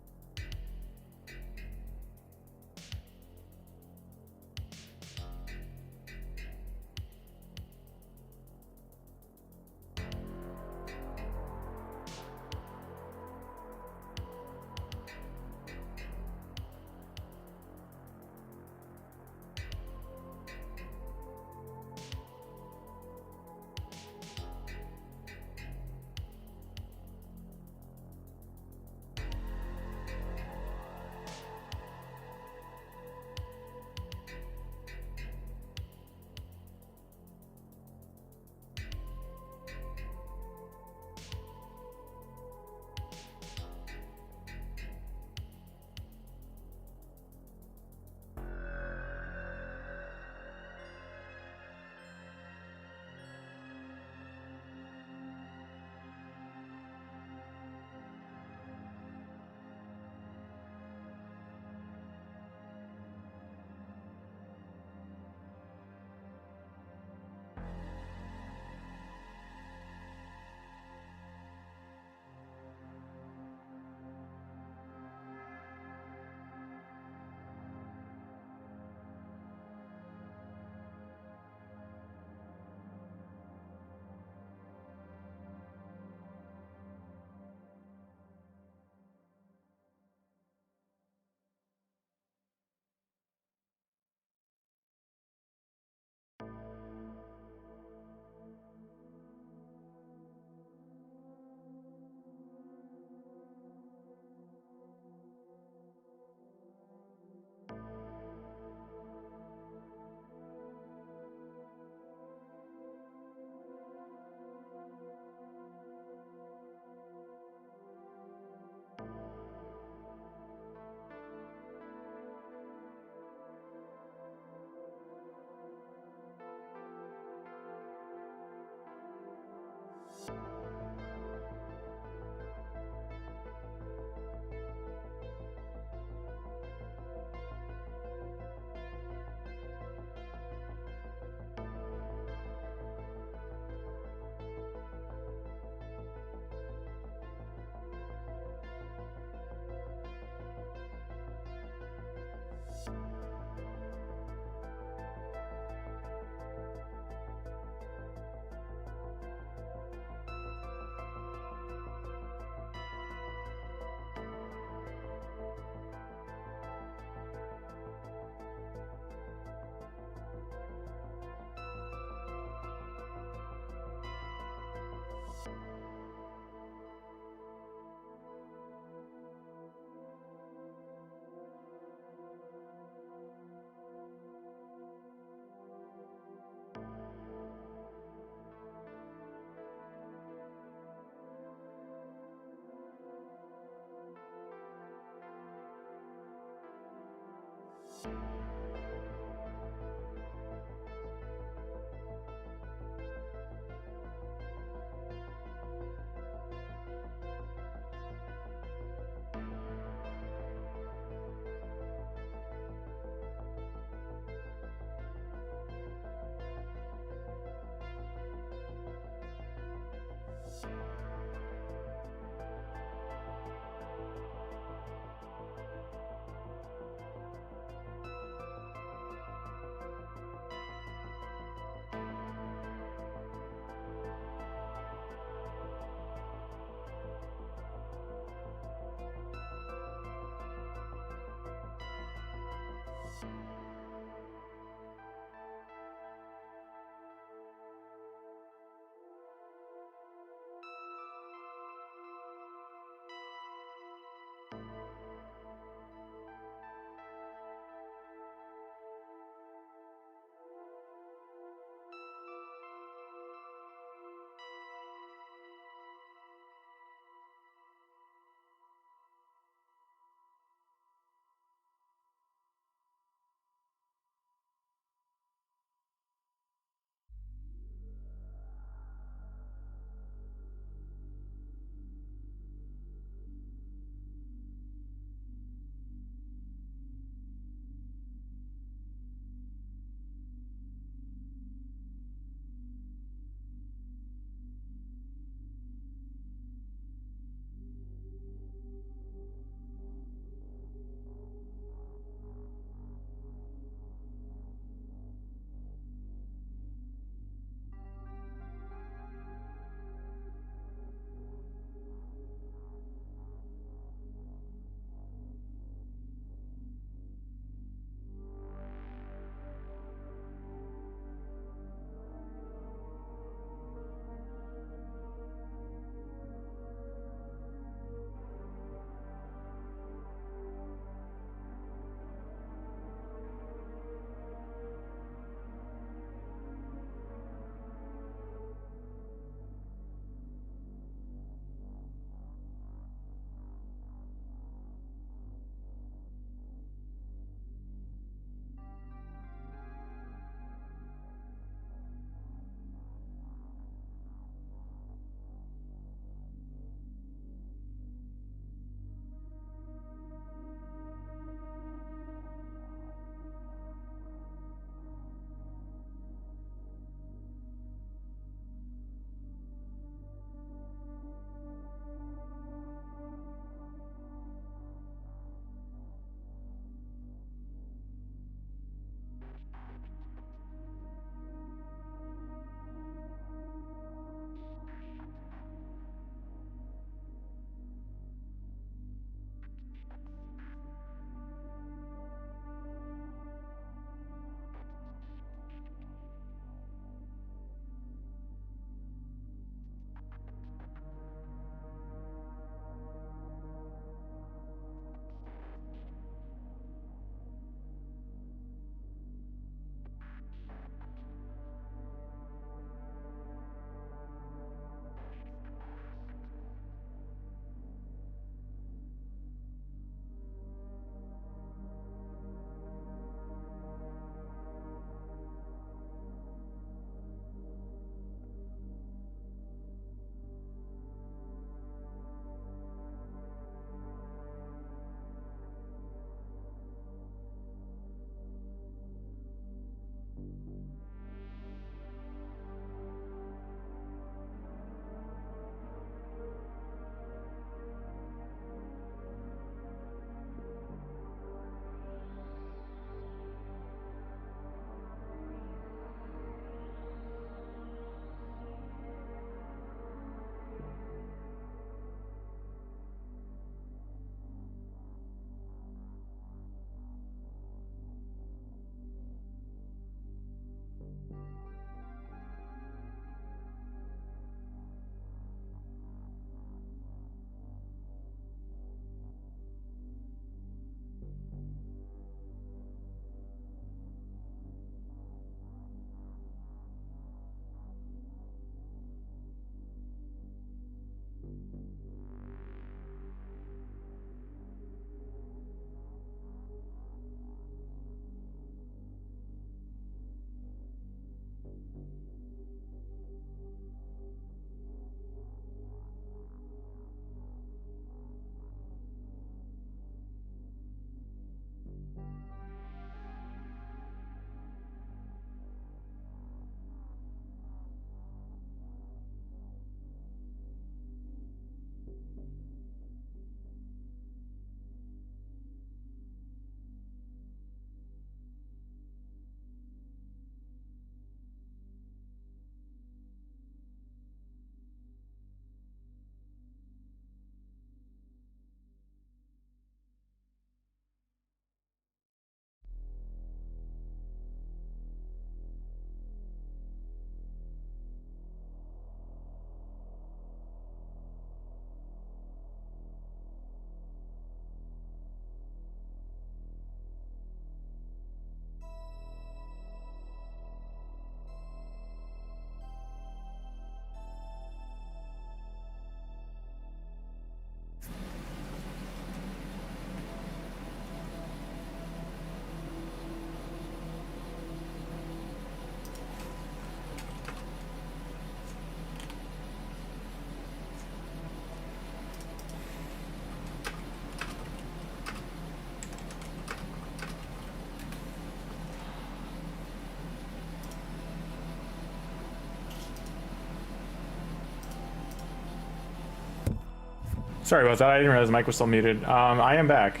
Sorry about that. I didn't realize the mic was still muted. I am back.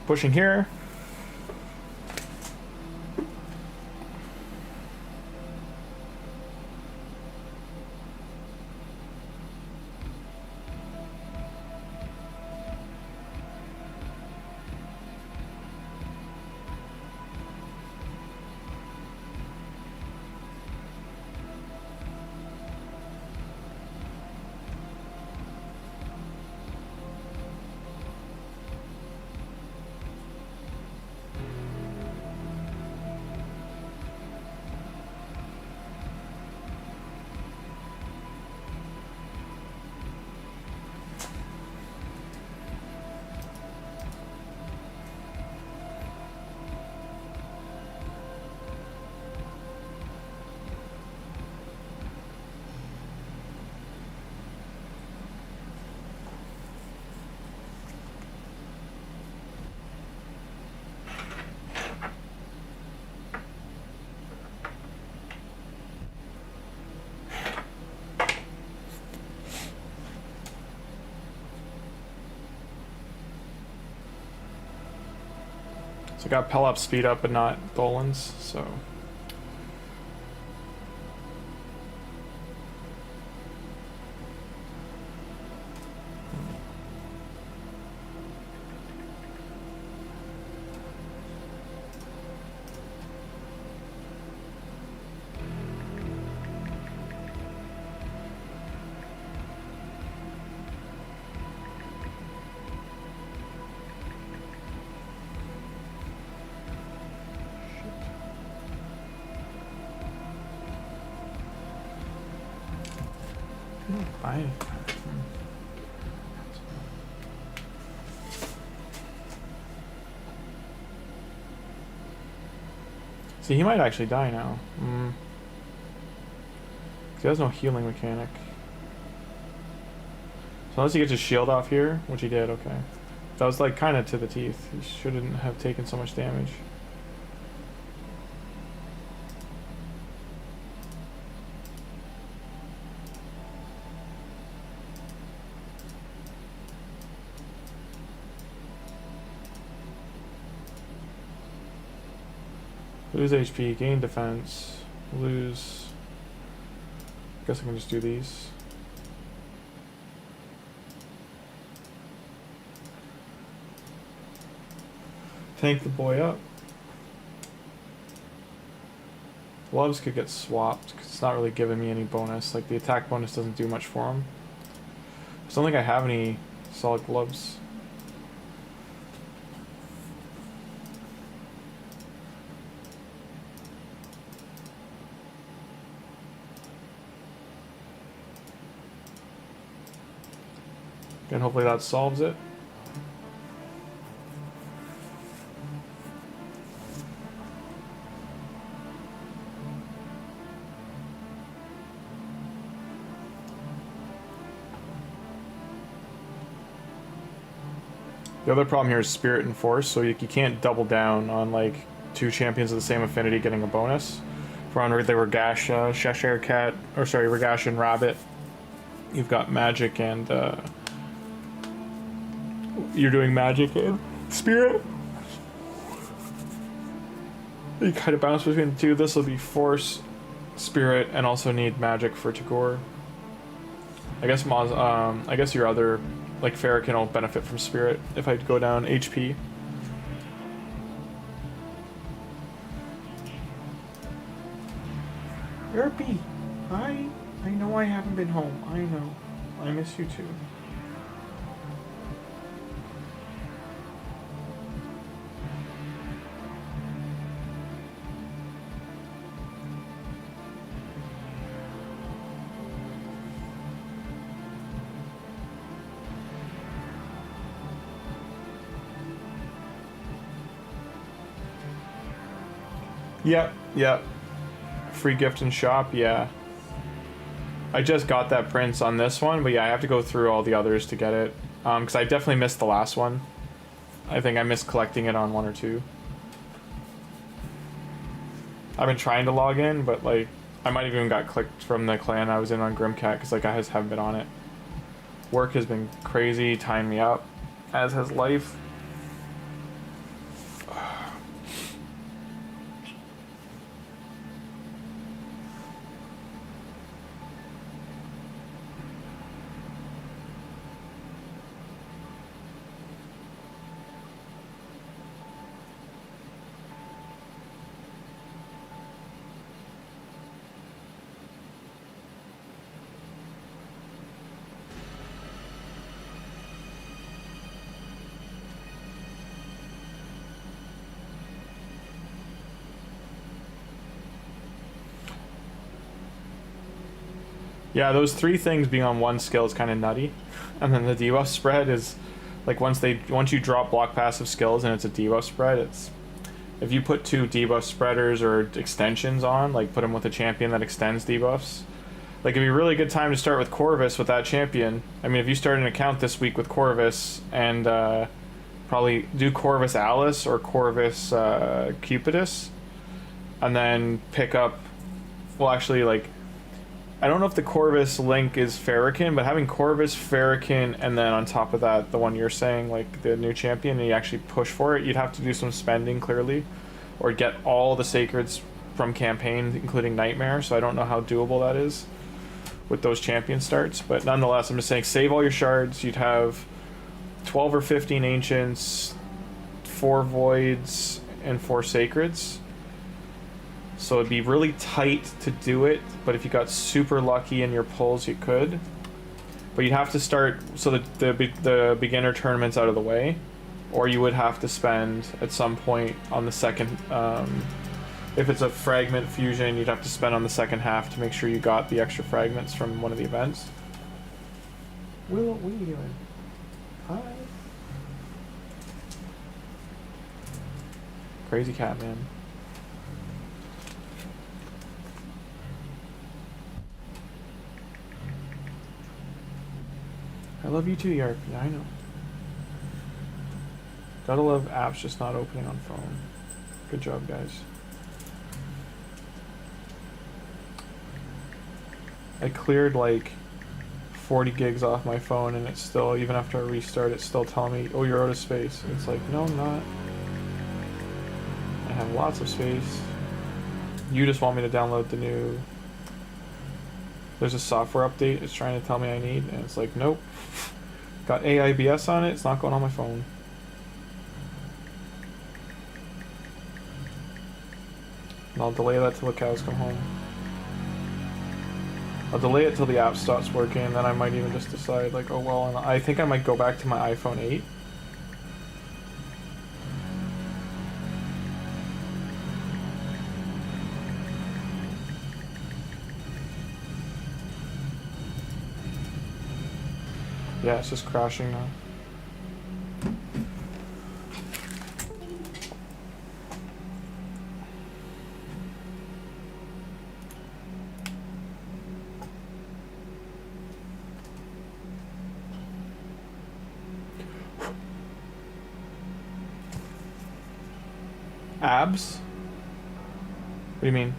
Pushing here. So I got PELOPS speed up, but not Tholin's, so. Bye. See, he might actually die now. He has no healing mechanic. So unless he gets his shield off here, which he did, okay. That was like kind of to the teeth. He shouldn't have taken so much damage. Lose HP, gain defense, lose. Guess I can just do these. Tank the boy up. Gloves could get swapped because it's not really giving me any bonus. Like the attack bonus doesn't do much for him. I don't think I have any solid gloves. And hopefully that solves it. The other problem here is Spirit and Force, so you can't double down on like two champions of the same affinity getting a bonus. For on the Vergis, Cheshire Cat, or sorry, Vergis and Rabbit, you've got Magic and you're doing Magic and Spirit. You kind of bounce between the two. This will be Force, Spirit, and also need Magic for Tagoar. I guess I guess your other, like Farrakhan, will benefit from Spirit if I go down HP. Yerpy, hi. I know I haven't been home. I know. I miss you too. Yep. Free gift and shop, yeah. I just got that prince on this one, but yeah, I have to go through all the others to get it. Because I definitely missed the last one. I think I missed collecting it on one or two. I've been trying to log in, but like, I might have even got clicked from the clan I was in on Grimcat, because like I just haven't been on it. Work has been crazy, tying me up, as has life. Yeah, those three things being on one skill is kind of nutty, and then the debuff spread is like once you drop block passive skills and it's a debuff spread, it's if you put 2 debuff spreaders or extensions on, like put them with a champion that extends debuffs, like it'd be a really good time to start with Corvis with that champion. I mean, if you start an account this week with Corvis and probably do Corvis Alice or Corvis Cupidus, and then pick up, well actually like, I don't know if the Corvis link is Ferrican, but having Corvis, Ferrican, and then on top of that, the one you're saying, like the new champion, and you actually push for it, you'd have to do some spending clearly, or get all the sacreds from campaign, including Nightmare, so I don't know how doable that is with those champion starts, but nonetheless, I'm just saying, save all your shards, you'd have 12 or 15 ancients, 4 voids, and 4 sacreds. So it'd be really tight to do it, but if you got super lucky in your pulls, you could. But you'd have to start so that the beginner tournament's out of the way, or you would have to spend at some point on the second. If it's a fragment fusion, you'd have to spend on the second half to make sure you got the extra fragments from one of the events. Willow, what are you doing? Hi. Crazy cat, man. I love you too, Yarp. Yeah, I know. Gotta love apps just not opening on phone. Good job, guys. I cleared like 40 gigs off my phone and it's still, even after I restart, it's still telling me, oh, you're out of space. It's like, no, I'm not. I have lots of space. You just want me to download the new... There's a software update it's trying to tell me I need, and it's like, nope. Got AIBS on it, it's not going on my phone. And I'll delay that till the cows come home. I'll delay it till the app stops working, and then I might even just decide, like, oh well, and I think I might go back to my iPhone 8. Yeah, it's just crashing now. Abs? What do you mean?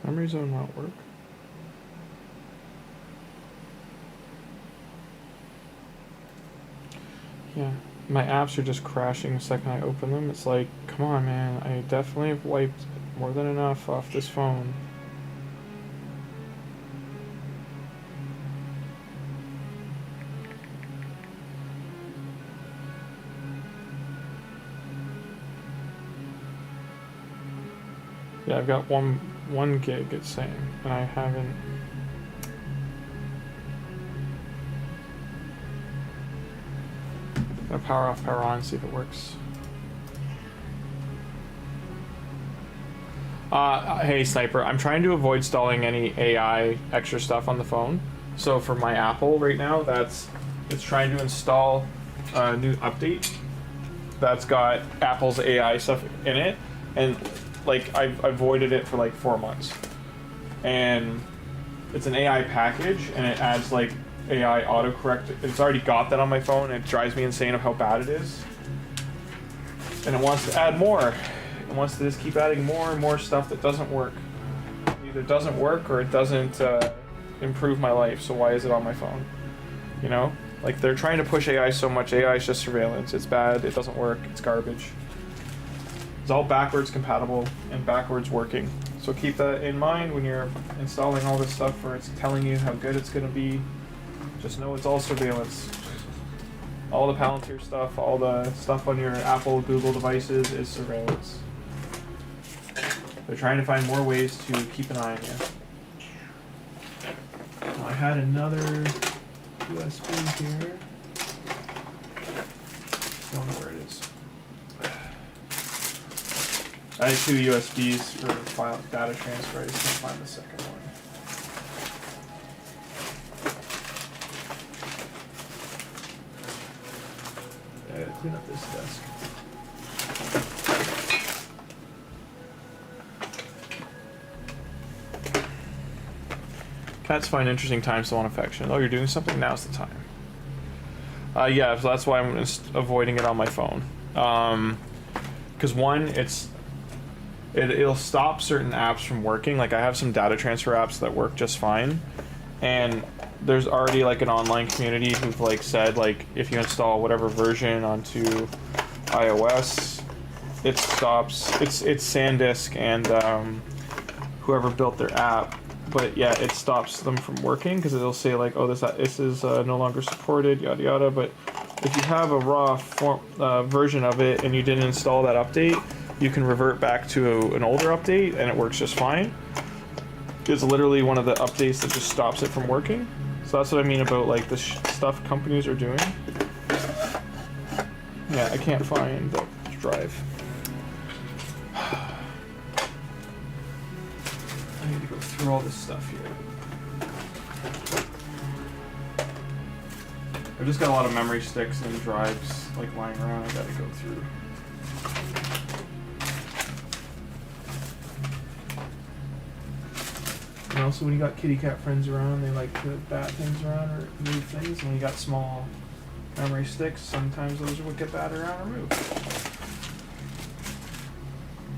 Memory zone not work. Yeah, my apps are just crashing the second I open them. It's like, come on, man. I definitely have wiped more than enough off this phone. Yeah, I've got one gig, it's saying, and I haven't. I'm gonna power off, power on, see if it works. Hey Sniper, I'm trying to avoid installing any AI extra stuff on the phone. So for my Apple right now, it's trying to install new update that's got Apple's AI stuff in it, and like I've avoided it for like 4 months, and it's an AI package, and it adds like AI autocorrect. It's already got that on my phone, and it drives me insane of how bad it is, and it wants to add more. It wants to just keep adding more and more stuff that doesn't work. It either doesn't work or it doesn't improve my life. So why is it on my phone? You know, like they're trying to push AI so much. AI is just surveillance. It's bad. It doesn't work. It's garbage. It's all backwards compatible and backwards working. So keep that in mind when you're installing all this stuff where it's telling you how good it's going to be. Just know it's all surveillance. All the Palantir stuff, all the stuff on your Apple, Google devices is surveillance. They're trying to find more ways to keep an eye on you. Now, I had another USB here. Don't know where it is. I had 2 USBs for file data transfer. I just can't find the second one. I gotta clean up this desk. Cats find interesting times to want affection. Oh, you're doing something? Now's the time. Yeah, so that's why I'm just avoiding it on my phone. Because one, it'll stop certain apps from working. Like I have some data transfer apps that work just fine, and there's already like an online community who've like said like if you install whatever version onto iOS, it stops. It's SanDisk and whoever built their app. But yeah, it stops them from working because it'll say like, oh, this is no longer supported, yada yada. But if you have a raw version of it and you didn't install that update, you can revert back to an older update and it works just fine. It's literally one of the updates that just stops it from working. So that's what I mean about like the stuff companies are doing. Yeah, I can't find the drive. I need to go through all this stuff here. I've just got a lot of memory sticks and drives like lying around. I gotta go through. And also, when you got kitty cat friends around, they like to bat things around or move things. And when you got small memory sticks, sometimes those are what get batted around or moved.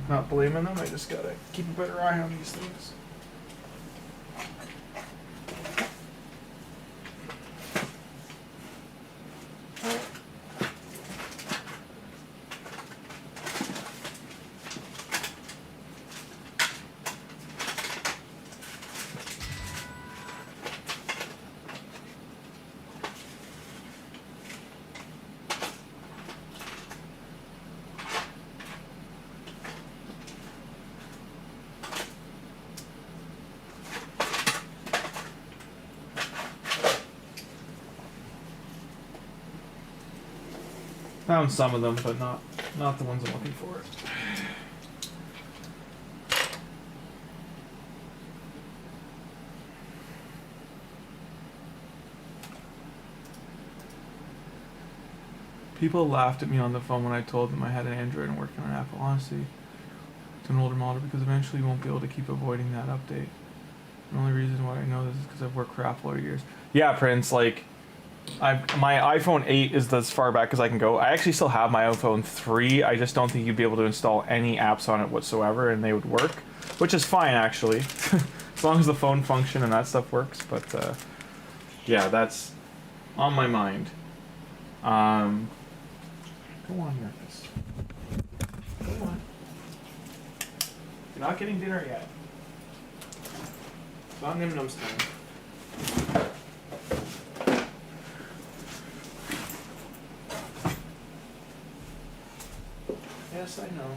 Not blaming them, I just gotta keep a better eye on these things. Found some of them, but not the ones I'm looking for. People laughed at me on the phone when I told them I had an Android and working on Apple. Honestly, it's an older model because eventually you won't be able to keep avoiding that update. The only reason why I know this is because I've worked for Apple for years. Yeah, Prince, like, my iPhone 8 is as far back as I can go. I actually still have my iPhone 3. I just don't think you'd be able to install any apps on it whatsoever and they would work, which is fine actually, as long as the phone function and that stuff works. But yeah, that's on my mind. Go on, Marcus. Go on. You're not getting dinner yet. It's not Nim Num's time. Yes, I know.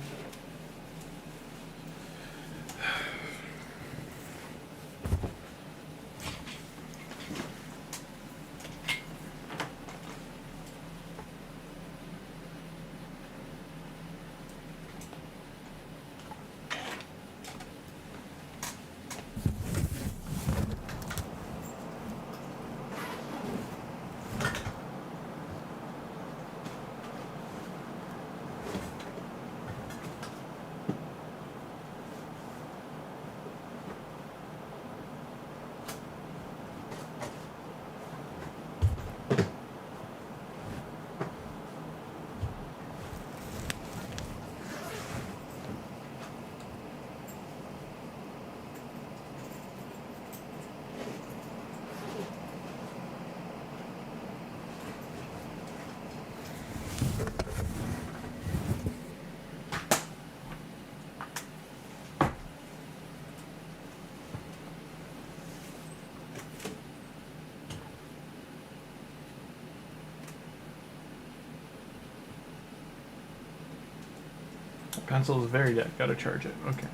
Pencil is very dead. Gotta charge it. Okay.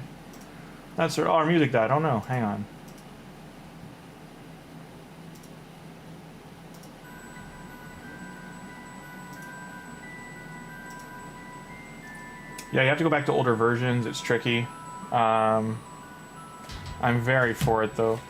That's our music died. Oh no, hang on. Yeah, you have to go back to older versions. It's tricky. I'm very for it though.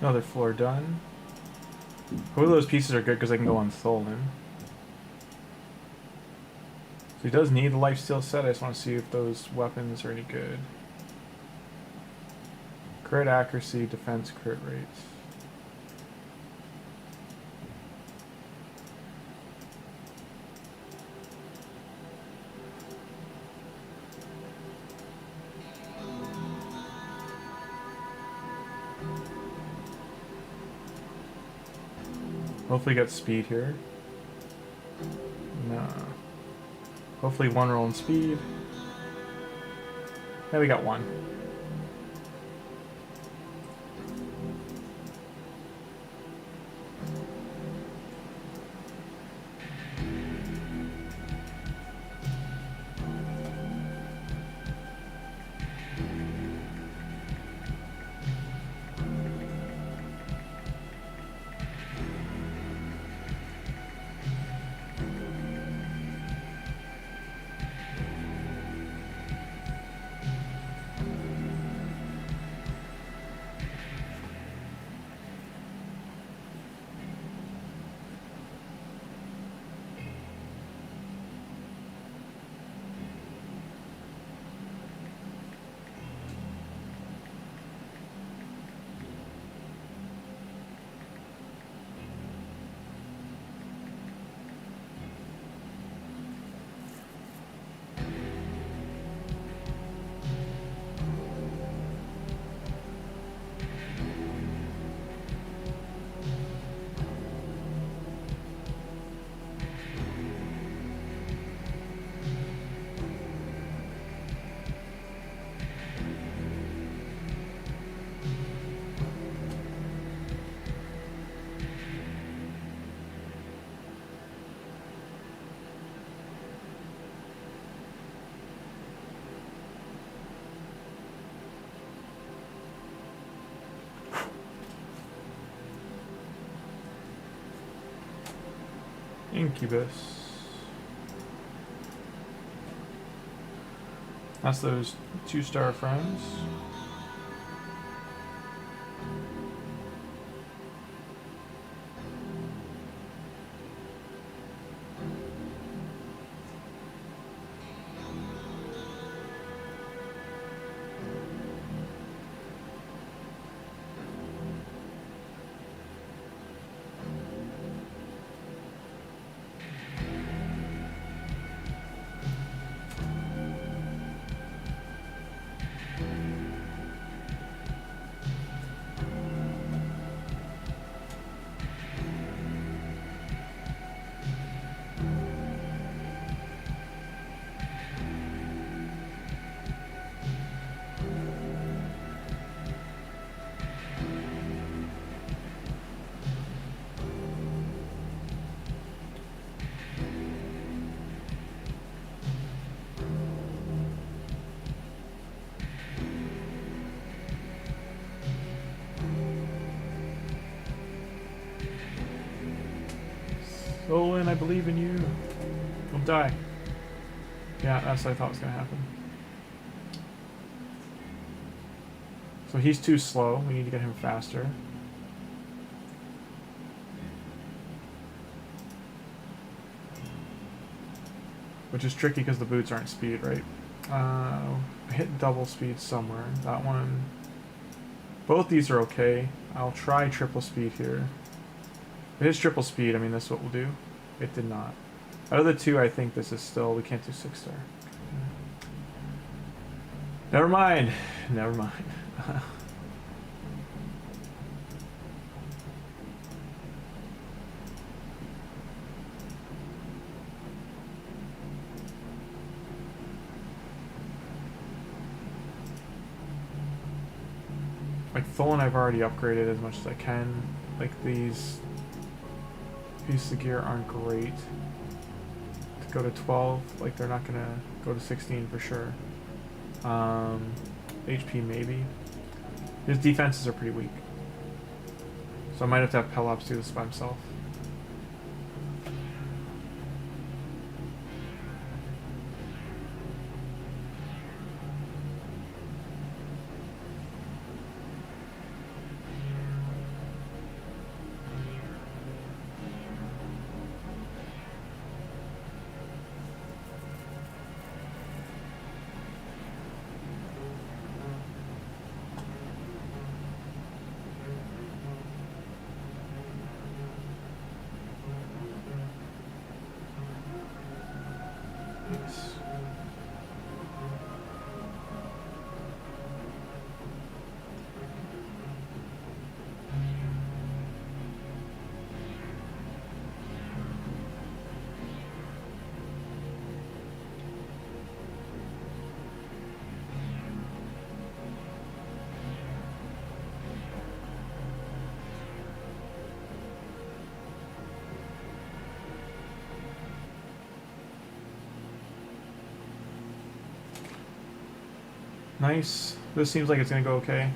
Another floor done. Both of those pieces are good because I can go on Tholin. So he does need a lifesteal set. I just want to see if those weapons are any good. Crit accuracy, defense, crit rates. Hopefully get speed here. No. Hopefully one roll in speed. Yeah, we got one. Incubus. That's those 2-star friends. Tholin, I believe in you. Don't die. Yeah, that's what I thought was going to happen. So he's too slow. We need to get him faster. Which is tricky because the boots aren't speed, right? I hit double speed somewhere. That one. Both these are okay. I'll try triple speed here. If it is triple speed, I mean, that's what we'll do. It did not. Out of the two, I think this is still... We can't do 6-star. Never mind. Never mind. Like, Tholin I've already upgraded as much as I can. Like, these pieces of gear aren't great. To go to 12, like, they're not gonna go to 16 for sure. HP maybe. His defenses are pretty weak. So I might have to have PELOPS do this by himself. Nice. This seems like it's gonna go okay.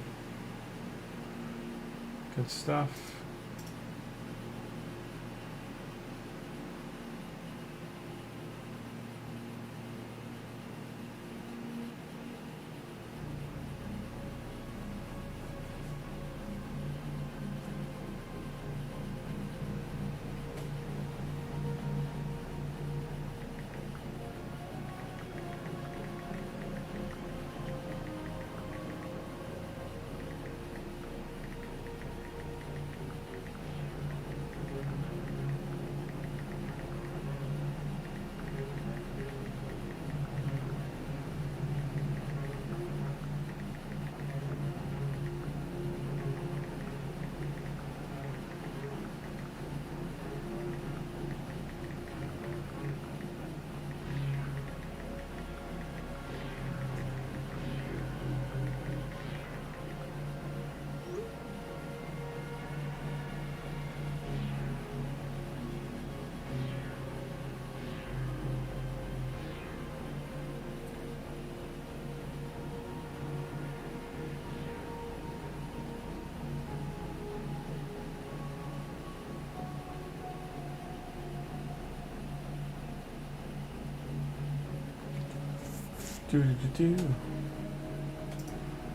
Good stuff.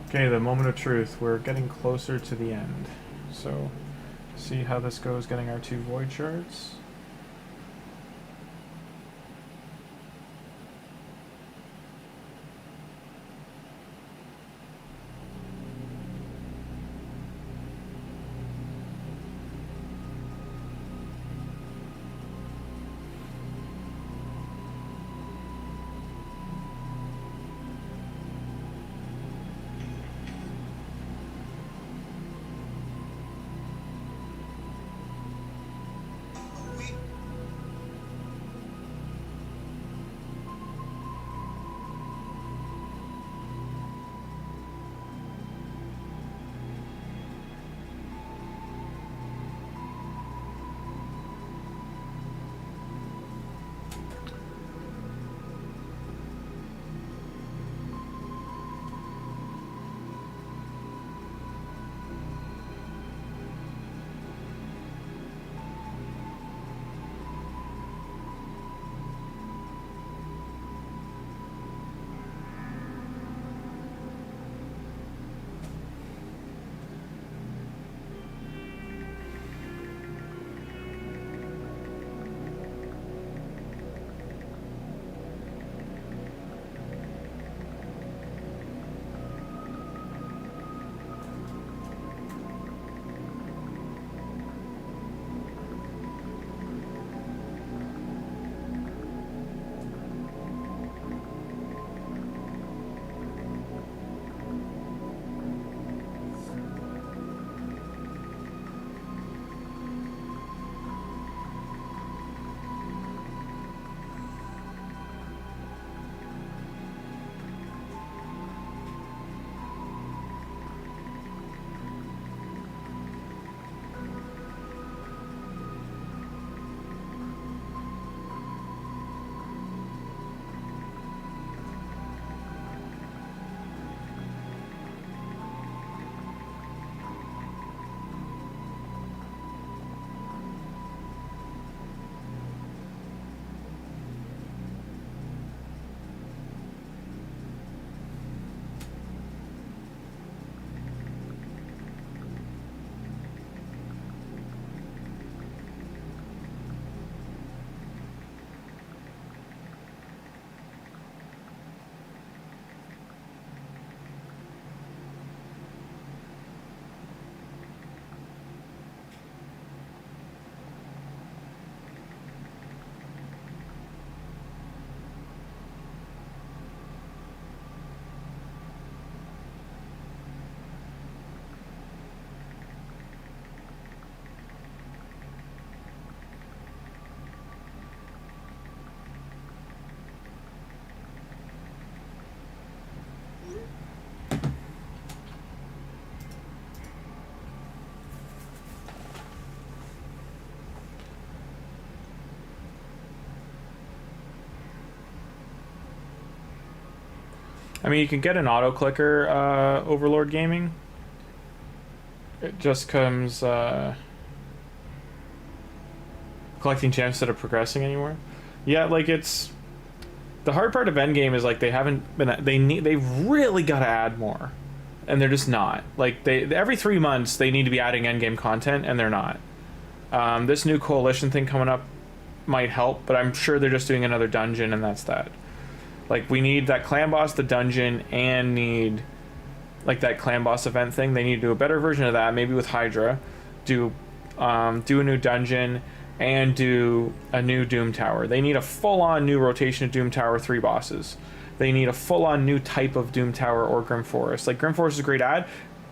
Okay, the moment of truth. We're getting closer to the end. So, see how this goes getting our 2 void shards. I mean, you can get an auto clicker Overlord Gaming. It just comes collecting gems instead of progressing anymore. Yeah, like it's the hard part of endgame is like they haven't been they've really got to add more, and they're just not. Like they every 3 months they need to be adding endgame content, and they're not. This new coalition thing coming up might help, but I'm sure they're just doing another dungeon, and that's that. Like, we need that clan boss, the dungeon, and need, like, that clan boss event thing. They need to do a better version of that, maybe with Hydra. Do a new dungeon, and do a new Doom Tower. They need a full-on new rotation of Doom Tower 3 bosses. They need a full-on new type of Doom Tower or Grim Forest. Like, Grim Forest is a great ad.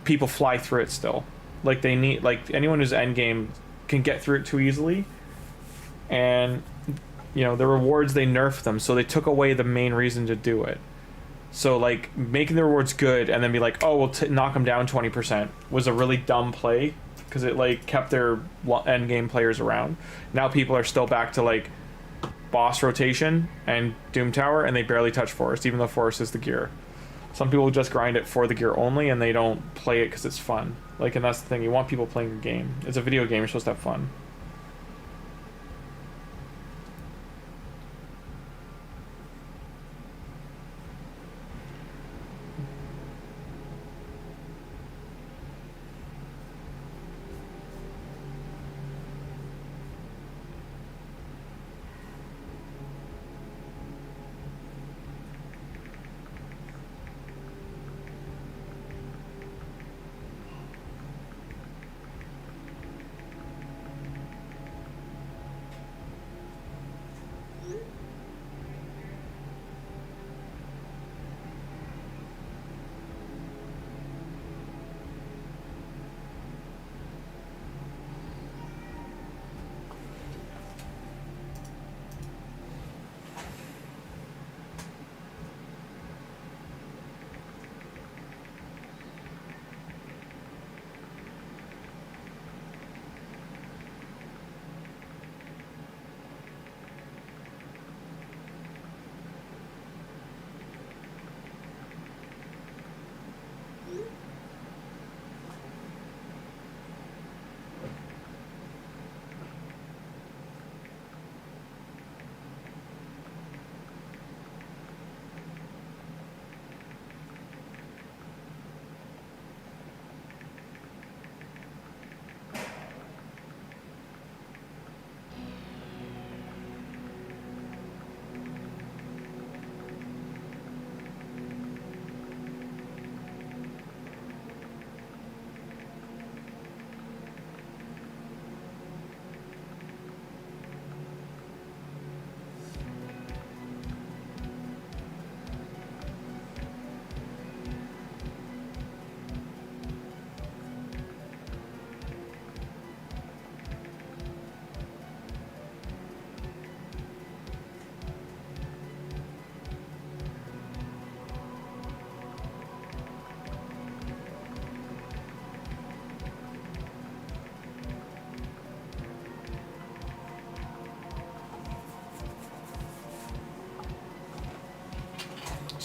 People fly through it still. Like, they need, like, anyone who's endgame can get through it too easily. And, you know, the rewards, they nerfed them, so they took away the main reason to do it. So, like, making the rewards good and then be like, oh, we'll knock them down 20% was a really dumb play, because it, like, kept their endgame players around. Now people are still back to, like, boss rotation and Doom Tower, and they barely touch Forest, even though Forest is the gear. Some people just grind it for the gear only, and they don't play it because it's fun. Like, and that's the thing, you want people playing your game. It's a video game, you're supposed to have fun.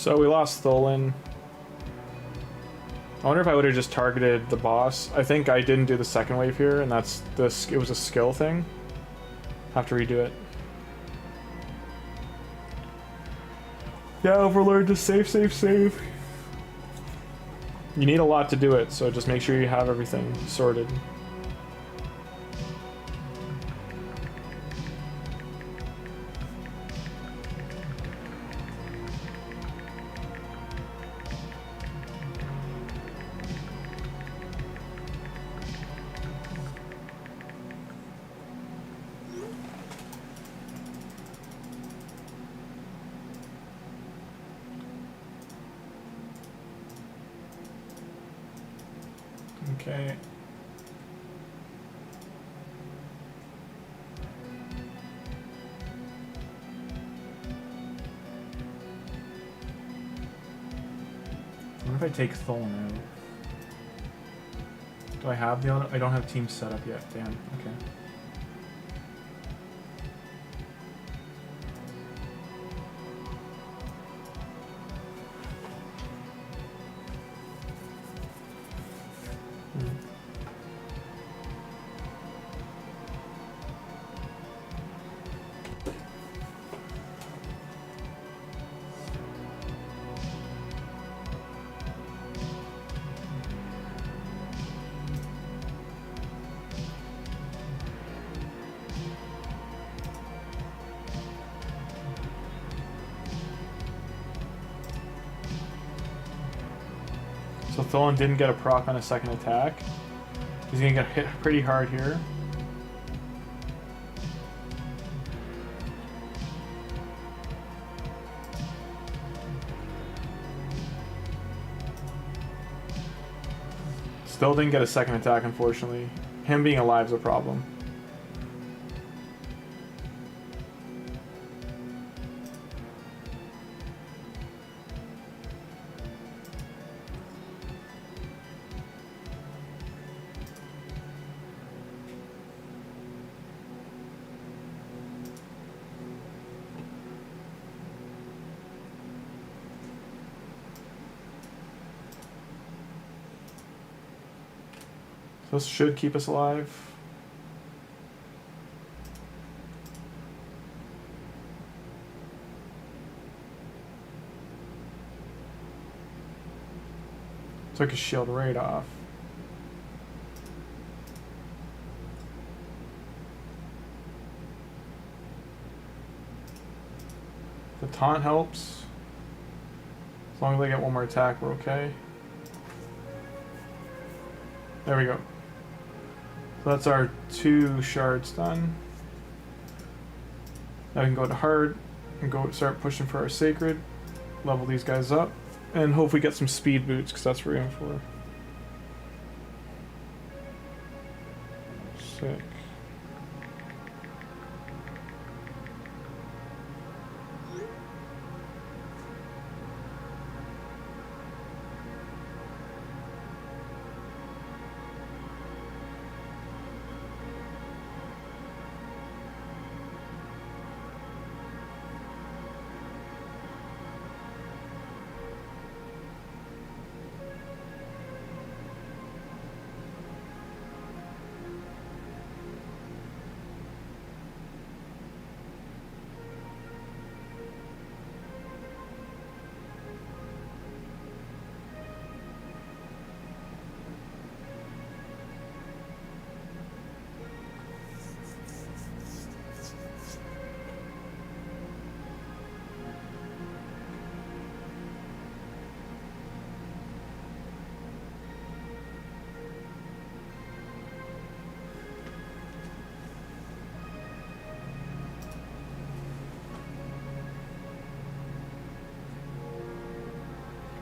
So we lost Tholin. I wonder if I would have just targeted the boss. I think I didn't do the second wave here, and that's this. It was a skill thing. Have to redo it. Yeah, Overlord, just save, save, save. You need a lot to do it, so just make sure you have everything sorted. Okay. What if I take Tholin out? Do I have the other? I don't have team set up yet. Damn. Okay. So Tholin didn't get a proc on a second attack. He's gonna get hit pretty hard here. Still didn't get a second attack, unfortunately. Him being alive is a problem. This should keep us alive. Took his shield right off. The taunt helps. As long as they get one more attack, we're okay. There we go. So that's our 2 shards done. Now we can go to hard and go start pushing for our sacred. Level these guys up. And hopefully get some speed boots, because that's what we're aiming for. Sick.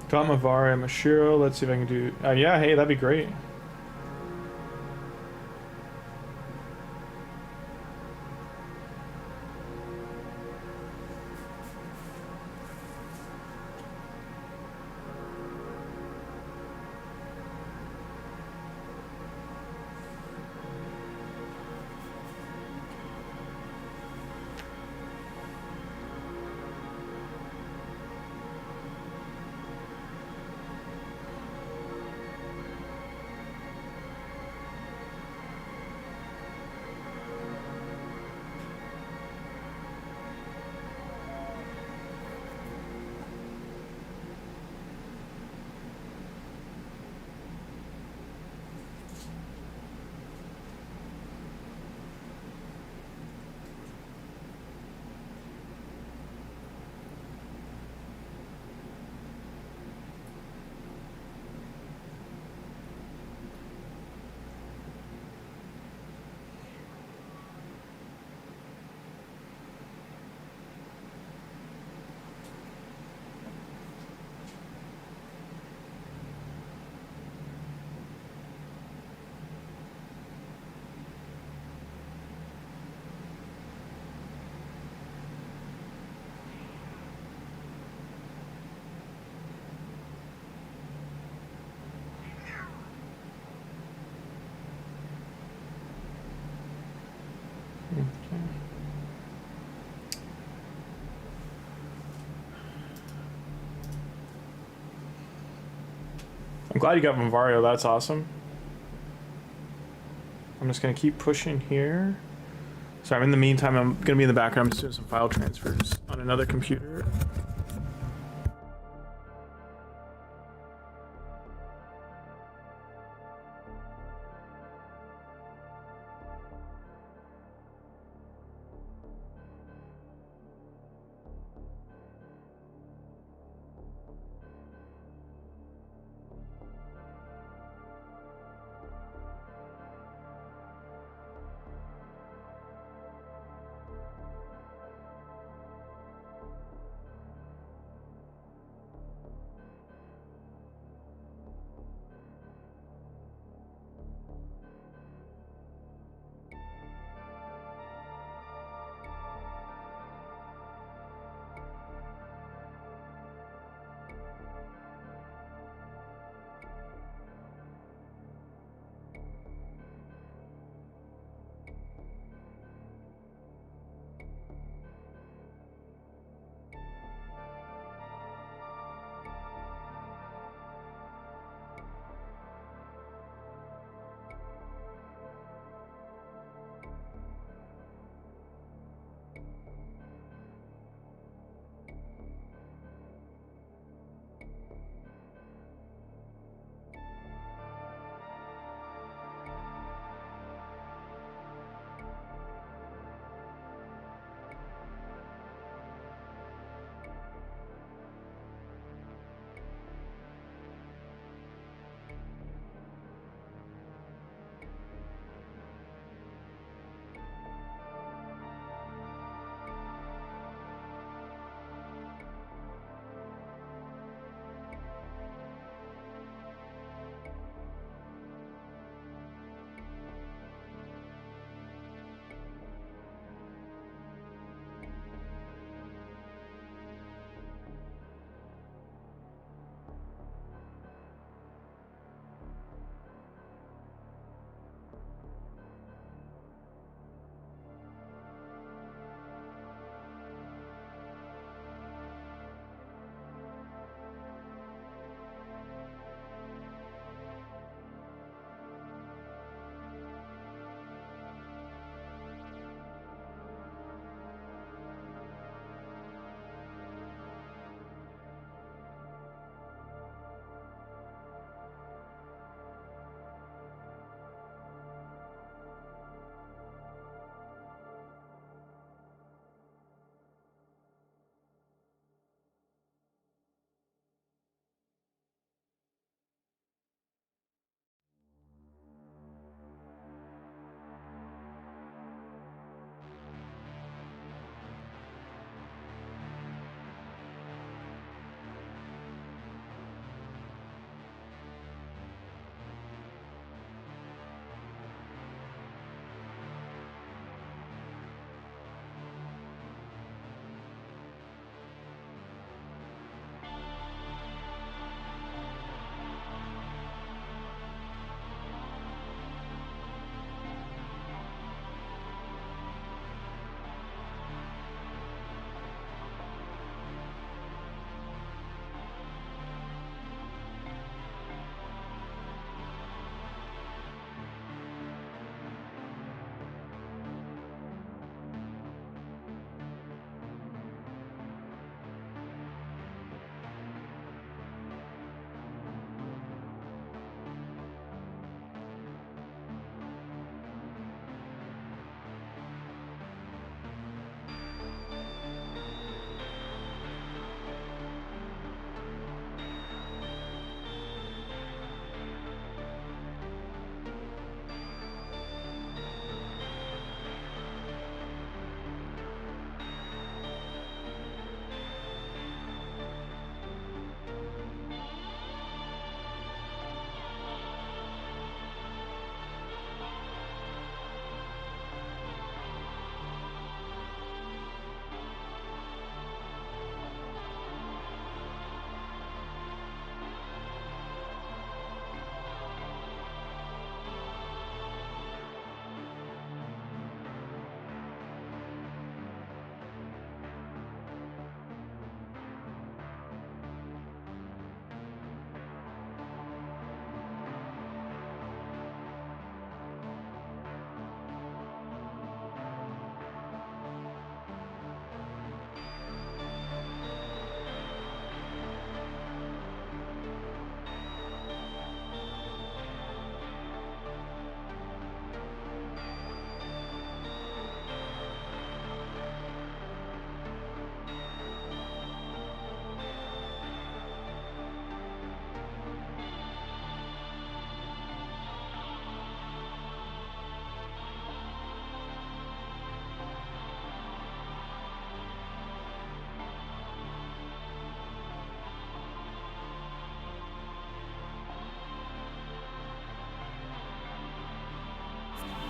Got Mavari and Mashiro. Let's see if I can do... yeah, hey, that'd be great. I'm glad you got Vivario, that's awesome. I'm just gonna keep pushing here. So in the meantime, I'm gonna be in the background, I'm just doing some file transfers on another computer.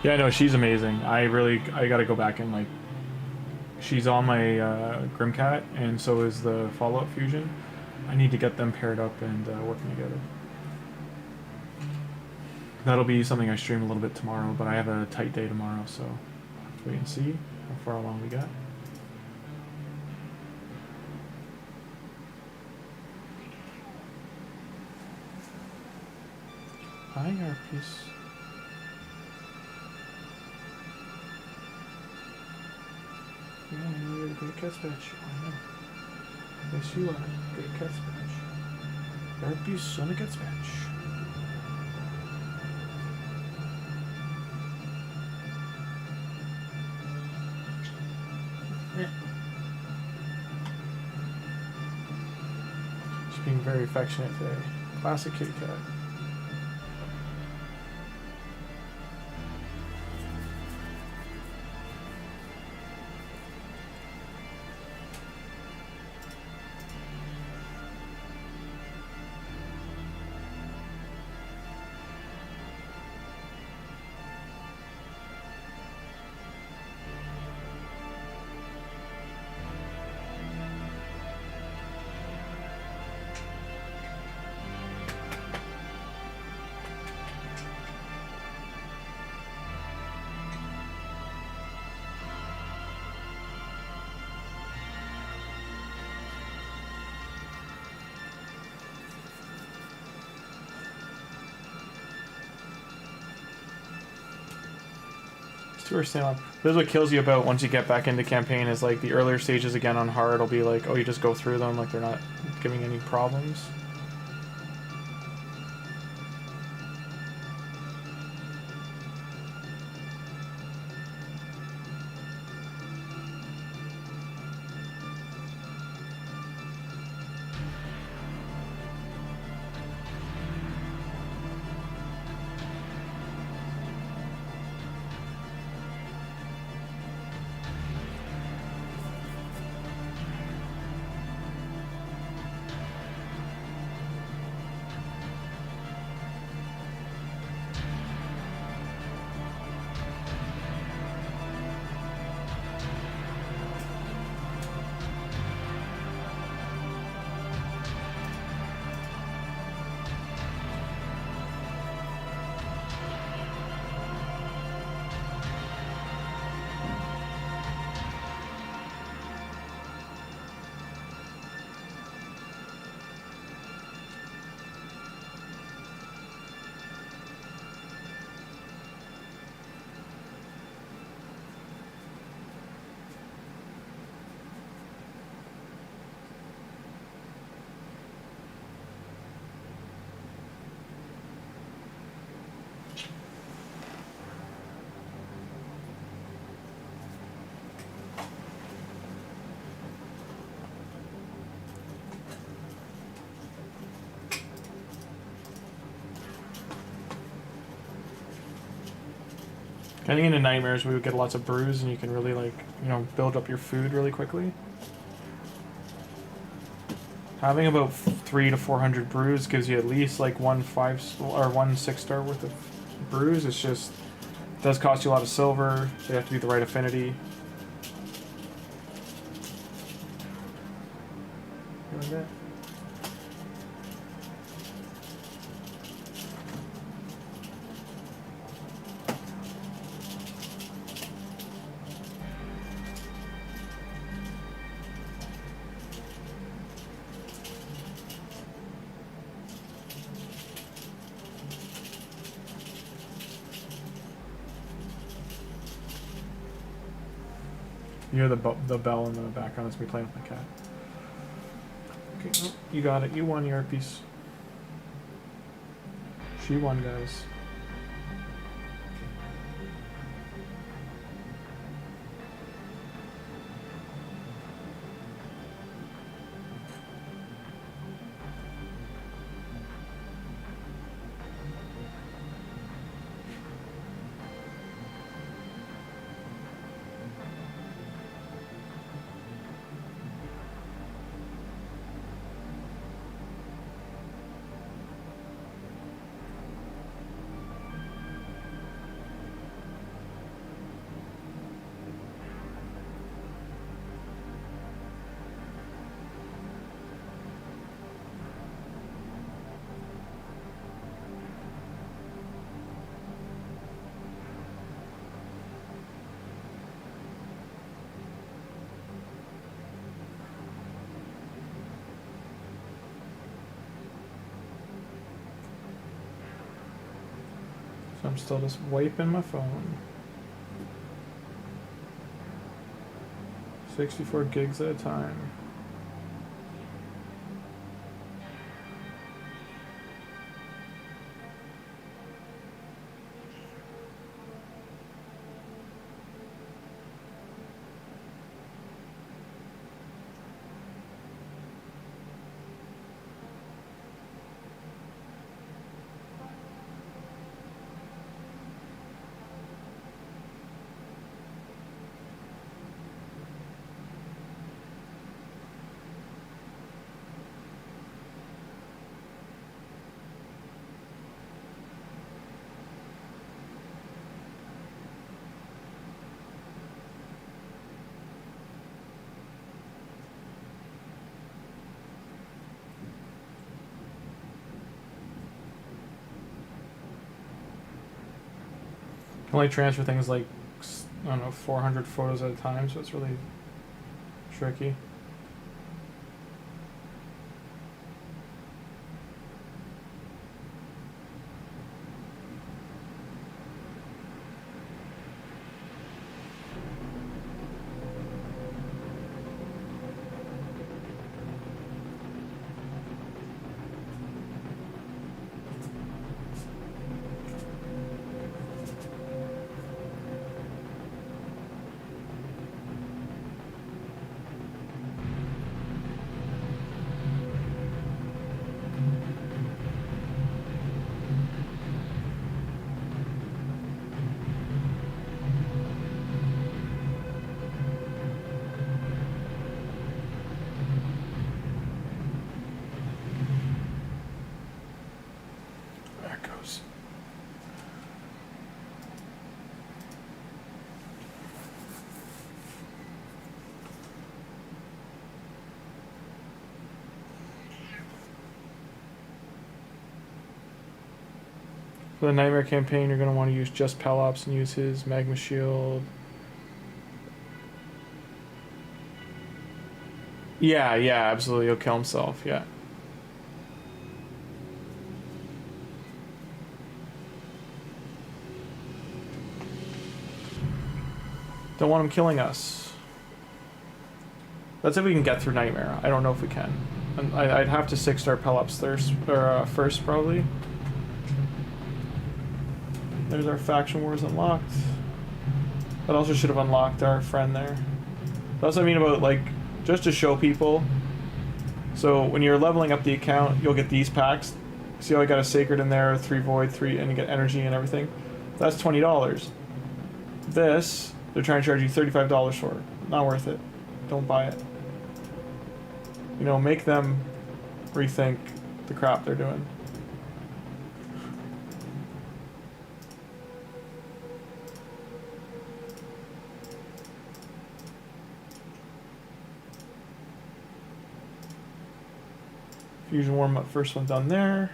Yeah, no, she's amazing. I gotta go back and like, she's on my Grimcat, and so is the Fallout Fusion. I need to get them paired up and working together. That'll be something I stream a little bit tomorrow, but I have a tight day tomorrow, so I'll have to wait and see how far along we got. Hi, Harpies. Yeah, I know you're the great cat patch. I know. Yes, you are. Great cat patch. Harpies, son of cat patch. She's being very affectionate today. Classic kitty cat. This is what kills you about once you get back into campaign, is like the earlier stages again on hard will be like, oh, you just go through them like they're not giving any problems. Getting into nightmares, we would get lots of brews, and you can really, like, you know, build up your food really quickly. Having about 300 to 400 brews gives you at least like one 6-star worth of brews. It's just, it does cost you a lot of silver. They have to be the right affinity. Like that. You hear the bell in the background. That's me playing with my cat. Okay, oh, you got it. You won your piece. She won, guys. So I'm still just wiping my phone. 64 gigs at a time. Can only transfer things like, I don't know, 400 photos at a time, so it's really tricky. For the Nightmare campaign, you're going to want to use just PELOPS and use his Magma Shield. Yeah, absolutely. He'll kill himself, yeah. Don't want him killing us. That's if we can get through Nightmare. I don't know if we can. And I'd have to 6-star PELOPS first, probably. There's our faction wars unlocked. That also should have unlocked our friend there. That's what I mean about, like, just to show people. So when you're leveling up the account, you'll get these packs. See how I got a Sacred in there, 3 Void, 3, and you get energy and everything? That's $20. This, they're trying to charge you $35 for. Not worth it. Don't buy it. You know, make them rethink the crap they're doing. Fusion warm-up, first one done there.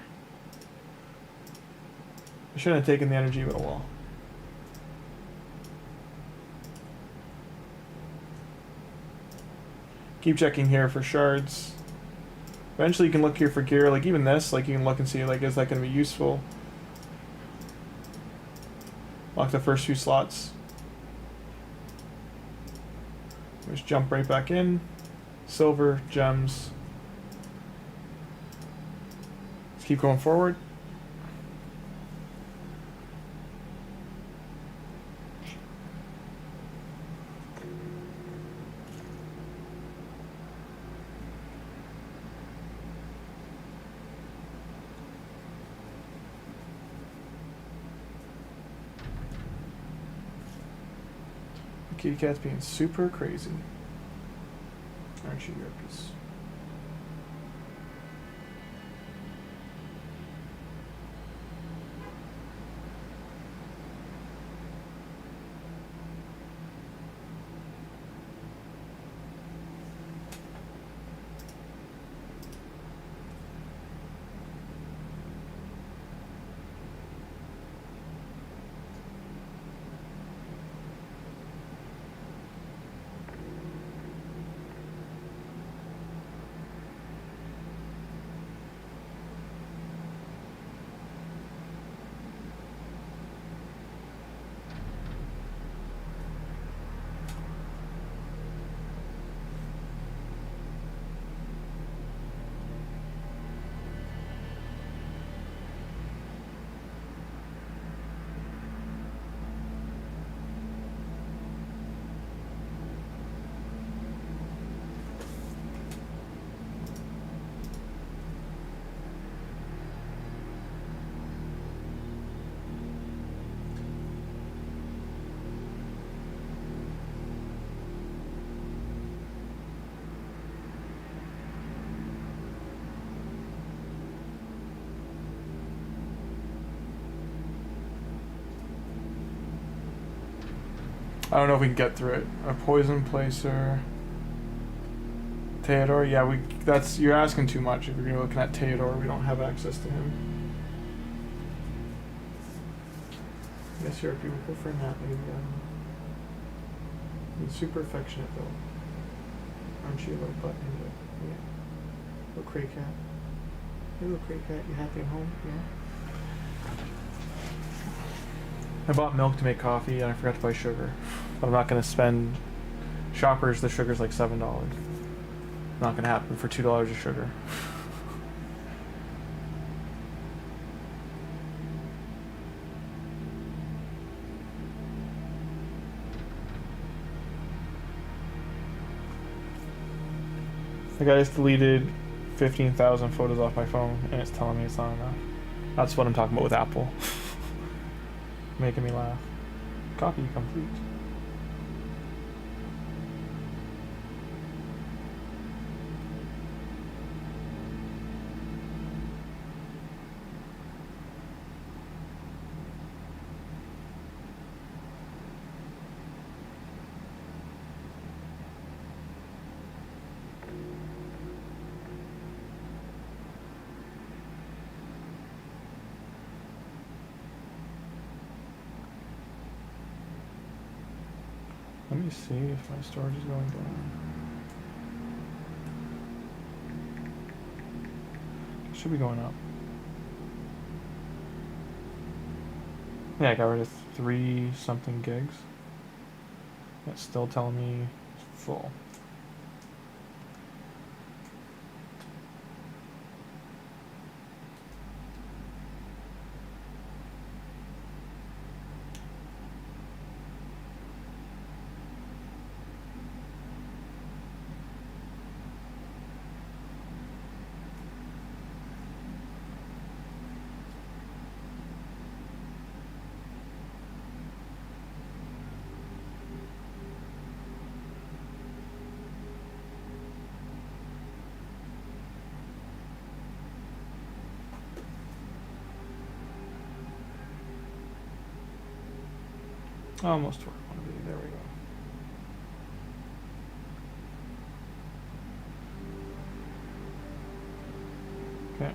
I shouldn't have taken the energy, but oh well. Keep checking here for shards. Eventually you can look here for gear, like even this, like you can look and see, like, is that going to be useful? Lock the first few slots. Just jump right back in. Silver, gems. Keep going forward. The kitty cat's being super crazy. Aren't you, Vergis? don't know if we can get through it. A poison placer. Theodore, yeah, you're asking too much. If you're looking at Theodore, we don't have access to him. Yes, Europe, people prefer Nat, maybe. He's super affectionate, though. Aren't you, little butt ninja? Yeah. Little Cray Cat. Hey, little Cray Cat, you happy at home? Yeah. I bought milk to make coffee, and I forgot to buy sugar. But I'm not going to spend... Shoppers, the sugar's like $7. Not going to happen for $2 of sugar. The guy's deleted 15,000 photos off my phone, and it's telling me it's not enough. That's what I'm talking about with Apple. Making me laugh. Copy complete. Let me see if my storage is going down. It should be going up. Yeah, I got rid of 3 something gigs. It's still telling me it's full. Almost where I want to be. There we go. Okay.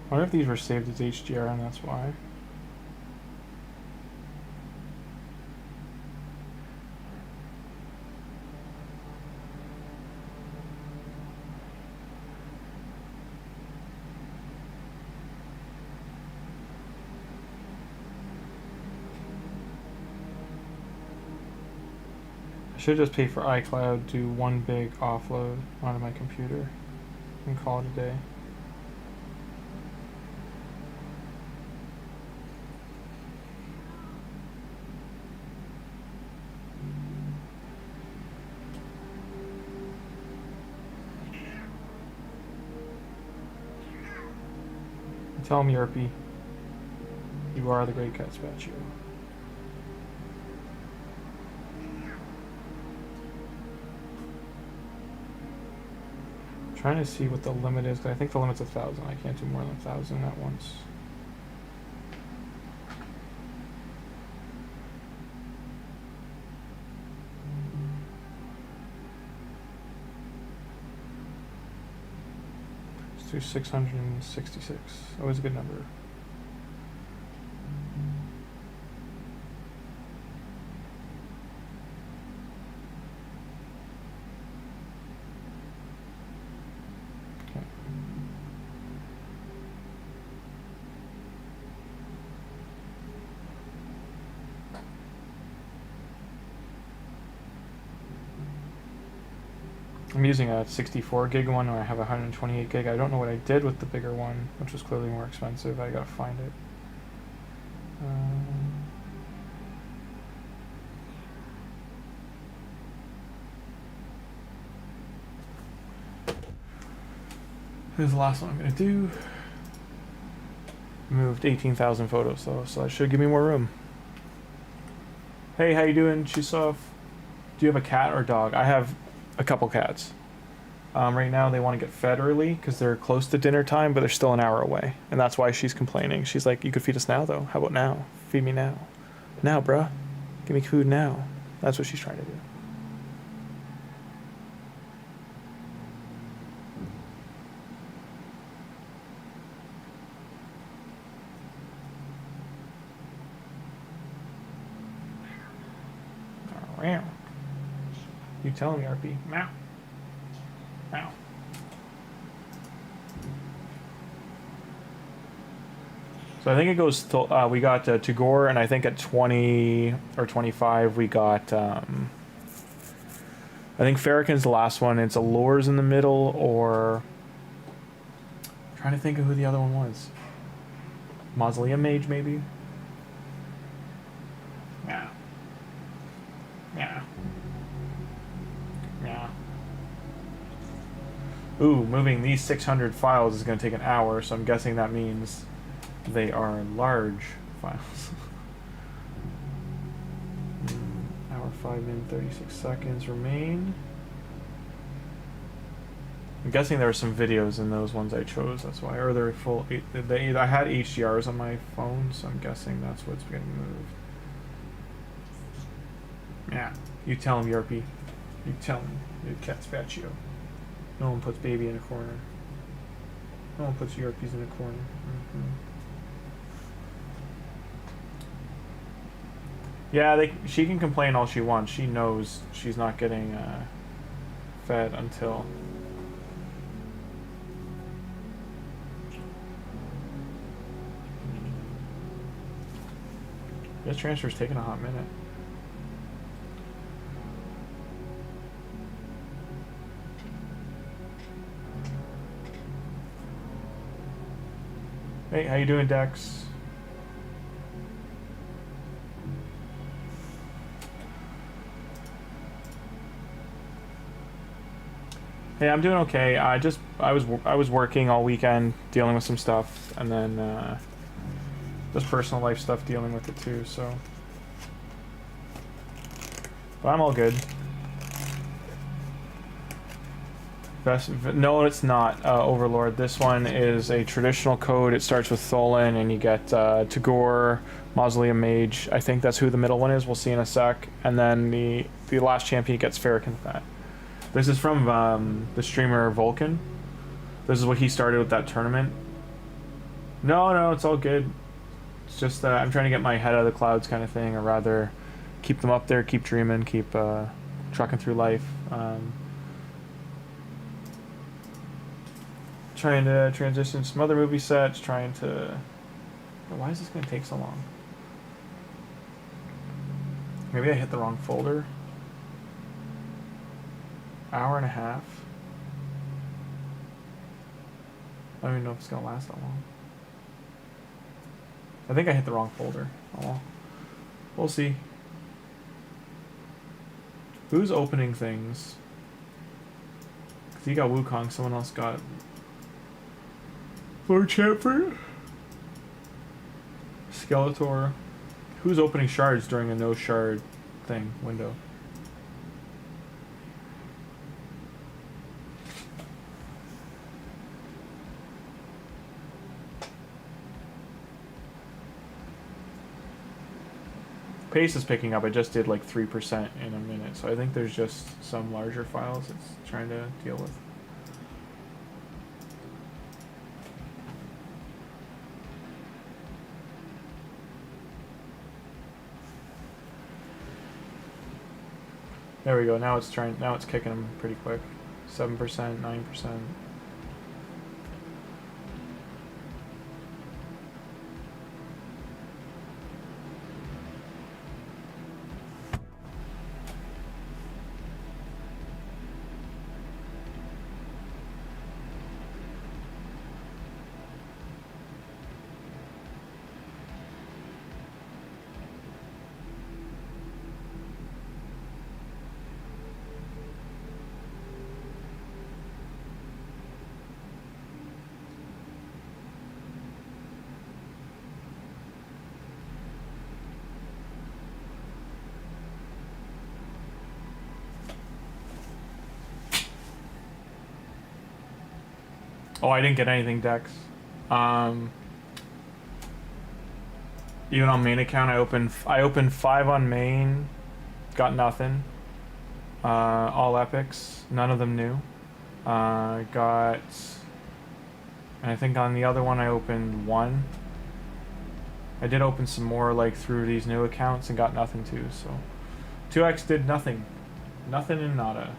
I wonder if these were saved as HDR and that's why. I should just pay for iCloud, do one big offload onto my computer, and call it a day. Tell him, Yerpy, you are the great cat statue. Trying to see what the limit is, because I think the limit's 1,000. I can't do more than 1,000 at once. Let's do 666. Always a good number. I'm using a 64 gig one, or I have a 128 gig. I don't know what I did with the bigger one, which was clearly more expensive. I gotta find it. Here's the last one I'm gonna do. Moved 18,000 photos though, so that should give me more room. Hey, how you doing, Chisov? Do you have a cat or dog? I have a couple cats. Right now they want to get fed early because they're close to dinner time, but they're still an hour away. And that's why she's complaining. She's like, you could feed us now though. How about now? Feed me now. Now, bruh. Give me food now. That's what she's trying to do. Meow. You tell me, RP. Meow. Meow. So I think it goes to, we got Tagoar, and I think at 20 or 25 we got, I think Farrakhan's the last one. It's Allure's in the middle, or I'm trying to think of who the other one was. Mausoleum Mage, maybe? Yeah. Yeah. Yeah. Ooh, moving these 600 files is going to take an hour, so I'm guessing that means they are large files. Hour 5 minutes 36 seconds remain. I'm guessing there were some videos in those ones I chose, that's why. Or they're full. I had HDRs on my phone, so I'm guessing that's what's getting moved. Yeah, you tell him, Yerpy. You tell him, you cat spatio. No one puts baby in a corner. No one puts Yerpies in a corner. Yeah, she can complain all she wants. She knows she's not getting fed until... This transfer's taking a hot minute. Hey, how you doing, Dex? Hey, I'm doing okay. I was working all weekend, dealing with some stuff, and then just personal life stuff, dealing with it too. So, but I'm all good. No, it's not Overlord. This one is a traditional code. It starts with Tholin, and you get Tagoar, Mausoleum Mage. I think that's who the middle one is. We'll see in a sec. And then the last champion gets Farrakhan with that. This is from the streamer VOLKIN. This is what he started with that tournament. No, it's all good. It's just I'm trying to get my head out of the clouds kind of thing, or rather keep them up there, keep dreaming, keep trucking through life. Trying to transition some other movie sets, trying to... Why is this going to take so long? Maybe I hit the wrong folder. Hour and a half. I don't even know if it's going to last that long. I think I hit the wrong folder. Oh well. We'll see. Who's opening things? Because he got Wukong, someone else got... Lord Chamfer? Skeletor. Who's opening shards during a no shard thing window? pace is picking up. I just did like 3% in a minute, so I think there's just some larger files it's trying to deal with. There we go. Now it's trying. Now it's kicking them pretty quick. 7%, 9%. Oh, I didn't get anything, Dex. Even on main account, I opened 5 on main, got nothing. All epics, none of them new. Got, and I think on the other one I opened 1. I did open some more like through these new accounts and got nothing too. So 2x did nothing, nothing and nada.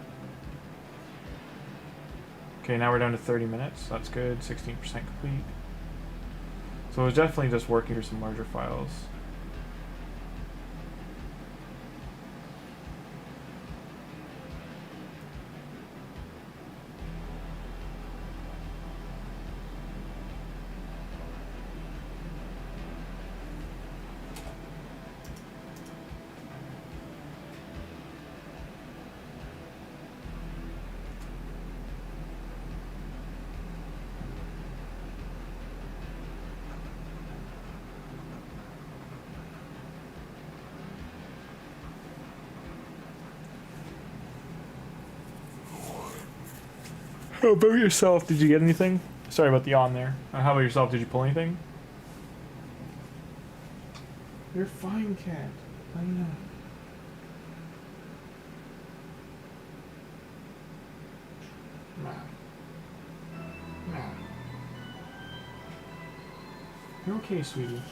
Okay, now we're down to 30 minutes. That's good. 16% complete. So it was definitely just working through some larger files. How about yourself? Did you get anything? Sorry about the yawn there. How about yourself? Did you pull anything? You're fine, cat. I know. Nah. You're okay, sweetie.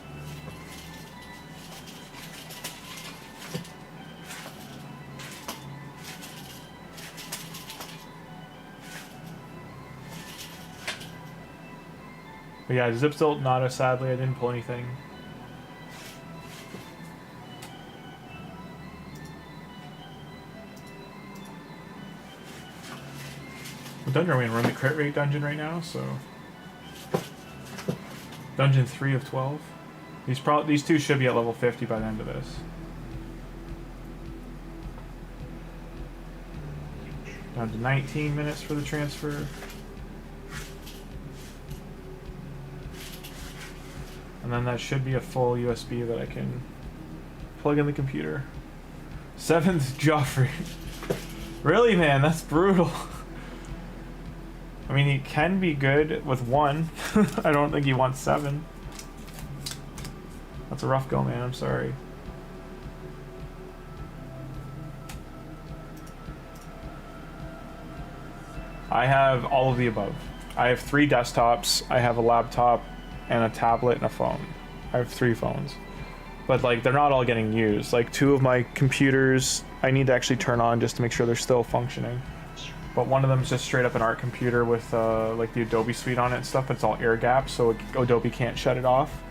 But yeah, Zipstilt, Nada, sadly, I didn't pull anything. Well, dungeon, we're in the crit rate dungeon right now, so... Dungeon 3 of 12. These two should be at level 50 by the end of this. Down to 19 minutes for the transfer. And then that should be a full USB that I can plug in the computer. 7th Joffrey. Really, man, that's brutal. I mean, he can be good with 1. I don't think he wants 7. That's a rough go, man. I'm sorry. I have all of the above. I have 3 desktops. I have a laptop and a tablet and a phone. I have 3 phones. But like, they're not all getting used. Like, 2 of my computers I need to actually turn on just to make sure they're still functioning. But one of them is just straight up an art computer with like the Adobe suite on it and stuff, but it's all air gapped, so Adobe can't shut it off.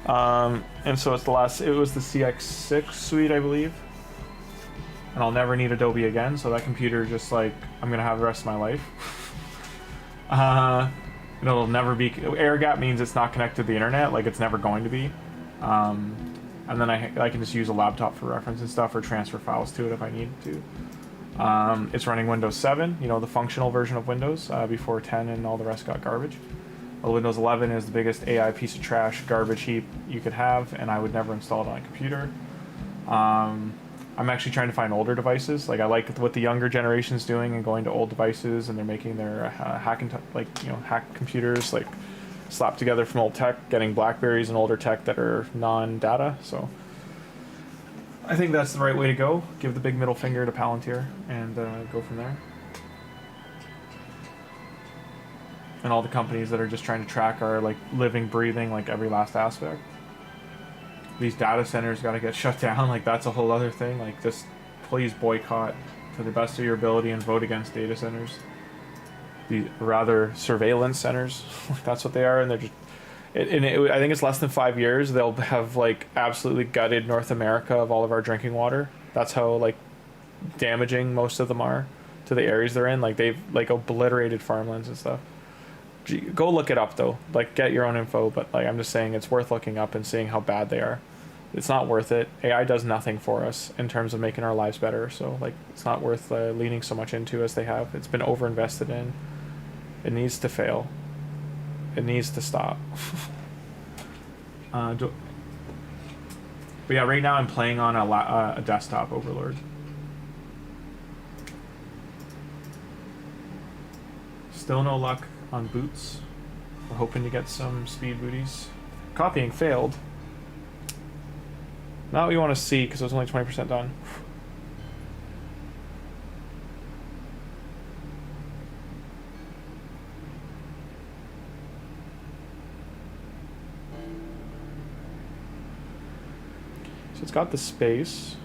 And so it was the CX6 suite, I believe. And I'll never need Adobe again, so that computer just like, I'm gonna have the rest of my life. It'll never be, air gap means it's not connected to the internet, like it's never going to be. And then I can just use a laptop for reference and stuff, or transfer files to it if I need to. It's running Windows 7, you know, the functional version of Windows, before 10 and all the rest got garbage. Well, Windows 11 is the biggest AI piece of trash garbage heap you could have, and I would never install it on a computer. I'm actually trying to find older devices. Like, I like what the younger generation's doing and going to old devices, and they're making their hack computers, like slapped together from old tech, getting Blackberries and older tech that are non-data. So I think that's the right way to go. Give the big middle finger to Palantir and go from there. And all the companies that are just trying to track our like living, breathing, like every last aspect. These data centers got to get shut down. Like that's a whole other thing. Like just please boycott to the best of your ability and vote against data centers. The rather surveillance centers. That's what they are, and they're just. I think it's less than 5 years. They'll have like absolutely gutted North America of all of our drinking water. That's how like damaging most of them are to the areas they're in. Like they've like obliterated farmlands and stuff. Go look it up though. Like get your own info, but like I'm just saying it's worth looking up and seeing how bad they are. It's not worth it. AI does nothing for us in terms of making our lives better. So like it's not worth leaning so much into as they have. It's been overinvested in. It needs to fail. It needs to stop. But yeah, right now I'm playing on a desktop Overlord. Still no luck on boots. We're hoping to get some speed booties. Copying failed. Not what we want to see because it was only 20% done. So it's got the space.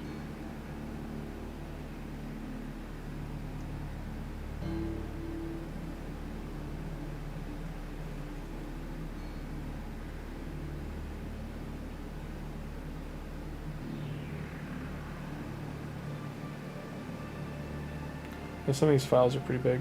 And some of these files are pretty big.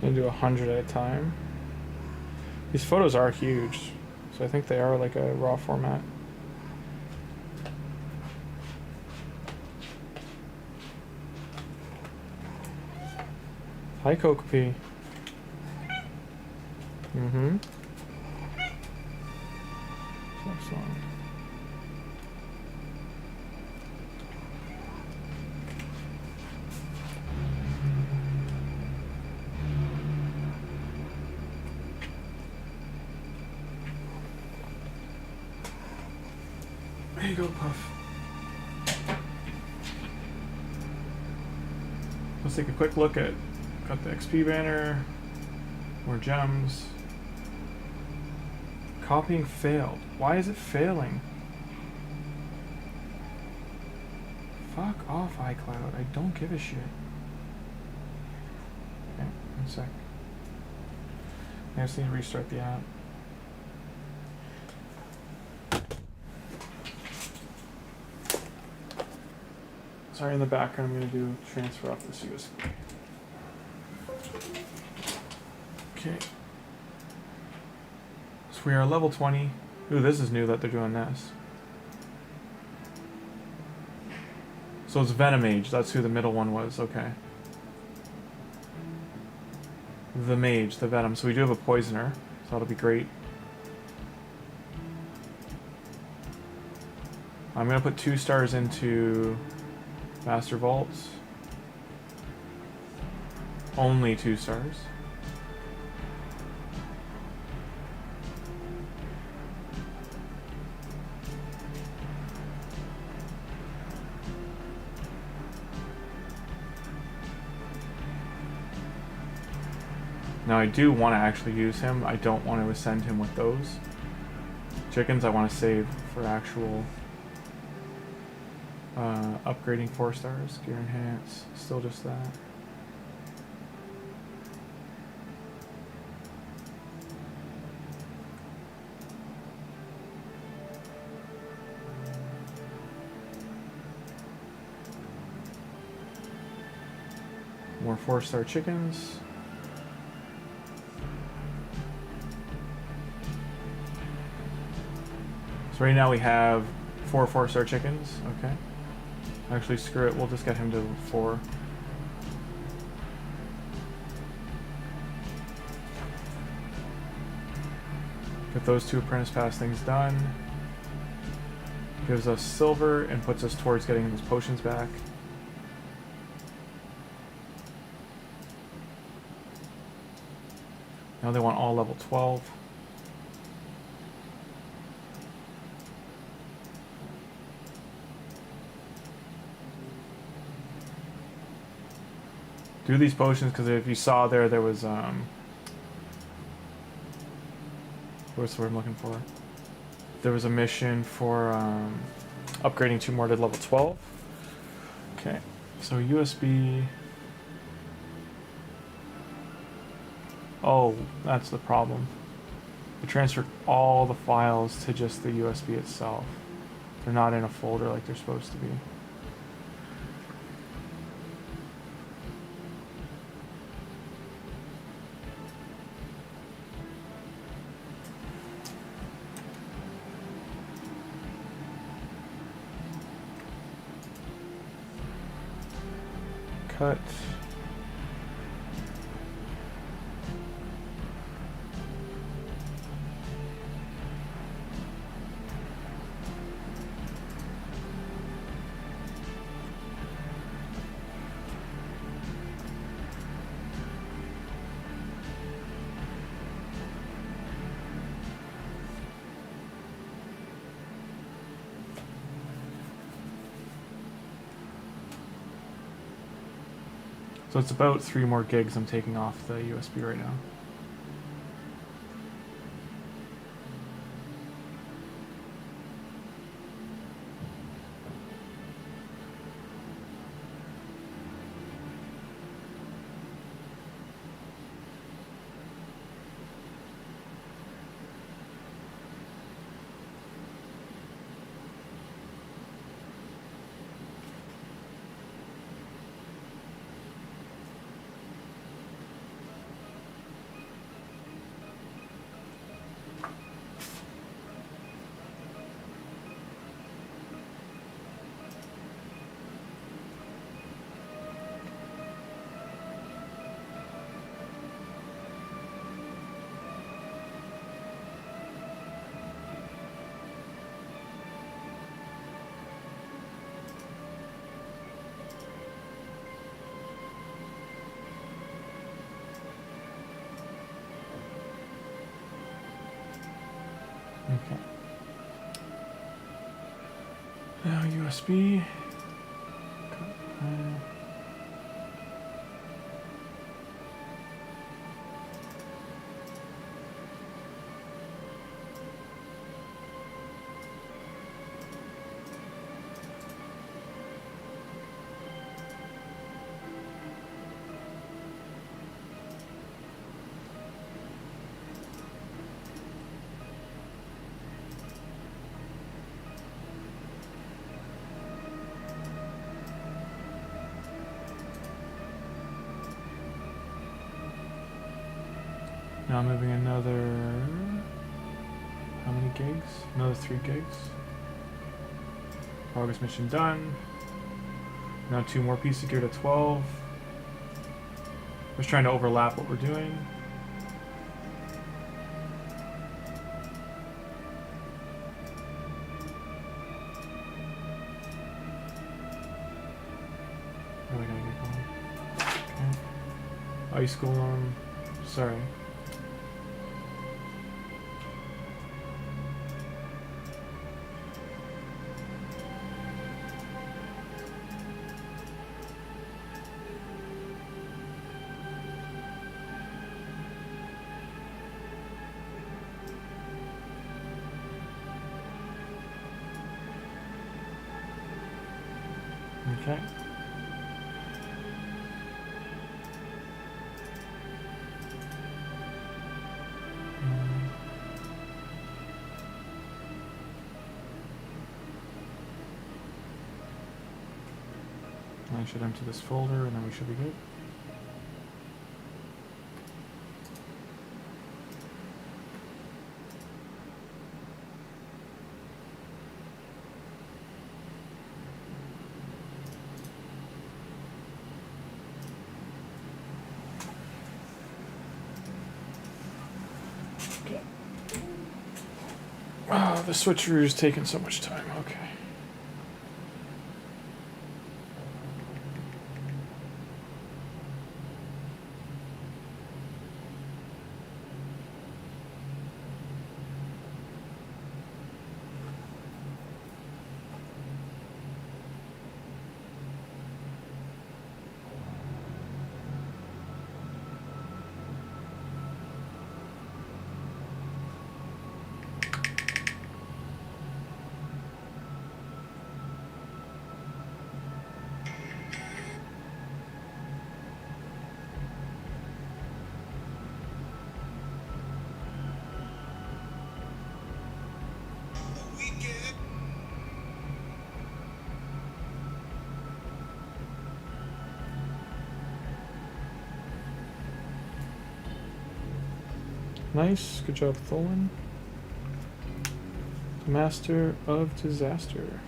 I'm gonna do 100 at a time. These photos are huge, so I think they are like a raw format. Hi, Kokopee. Mm-hmm. Excellent. There you go, Puff. Let's take a quick look at, got the XP banner, more gems. Copying failed. Why is it failing? Fuck off, iCloud. I don't give a shit. Okay, 1 sec. I just need to restart the app. Sorry, in the background, I'm going to do transfer off this USB. Okay. So we are level 20. Ooh, this is new that they're doing this. So it's Venomage. That's who the middle one was. Okay. The mage, the venom. So we do have a poisoner. So that'll be great. I'm going to put 2 stars into Master Vaults. Only 2 stars. Now I do want to actually use him. I don't want to ascend him with those. Chickens I want to save for actual upgrading 4 stars. Gear enhance. Still just that. More 4-star chickens. So right now we have 4 4-star chickens. Okay. Actually, screw it. We'll just get him to 4. Get those 2 apprentice pass things done. Gives us silver and puts us towards getting those potions back. Now they want all level 12. Do these potions because if you saw there was what's the word I'm looking for? There was a mission for upgrading 2 more to level 12. Okay, so USB. Oh, that's the problem. I transferred all the files to just the USB itself. They're not in a folder like they're supposed to be. Cut. So it's about 3 more gigs I'm taking off the USB right now. Okay. Now USB. Now I'm moving another, how many gigs? Another 3 gigs. Progress mission done. Now 2 more pieces of gear to 12. Just trying to overlap what we're doing. Oh, I gotta get going. Okay. Ice Golem. Sorry. Okay. I should empty this folder and then we should be good. Oh, the switcheroo's taking so much time. Okay. Nice, good job, Tholin. Master of Disaster.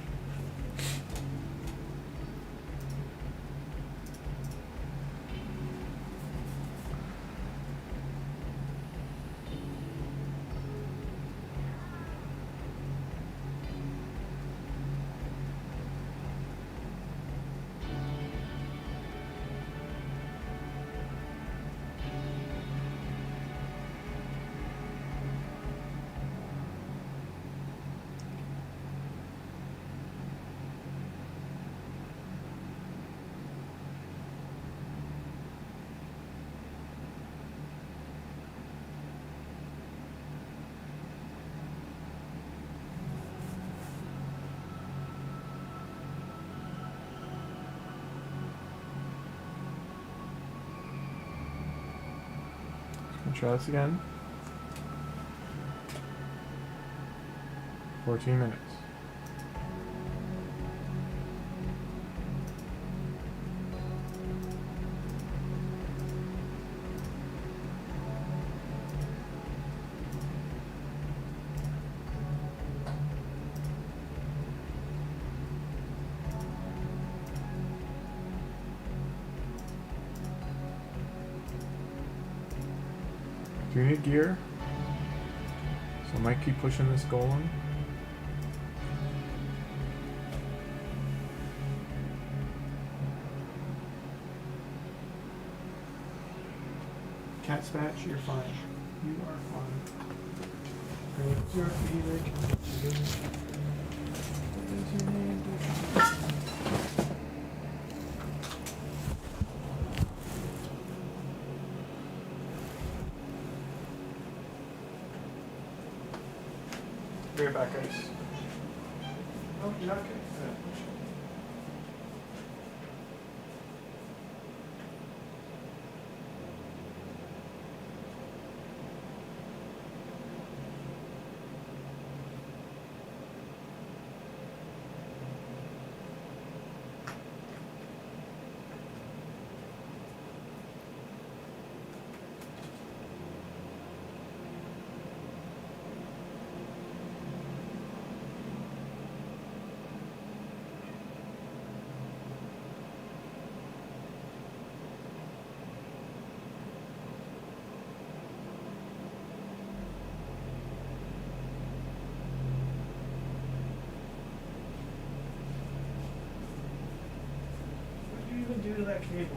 Try this again. 14 minutes. Do you need gear? So I might keep pushing this golem. Cat Spatch, you're fine. You are fine. Great. You're Eric. What is your name? Be right back, guys. Oh, you're not okay. Do to that cable.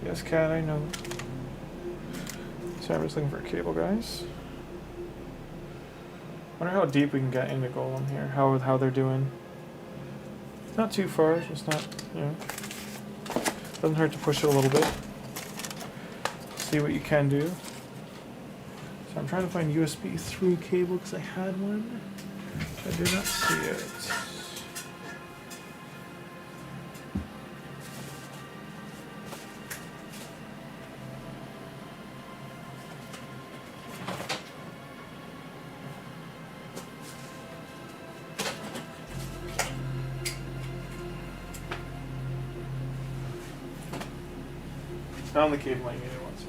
Yes, cat, I know. So I'm just looking for a cable, guys. Wonder how deep we can get into Golem here. How they're doing. Not too far, just not, you know. Doesn't hurt to push it a little bit. See what you can do. So I'm trying to find USB 3 cable because I had one. I did not see it. Not on the cave lane either once.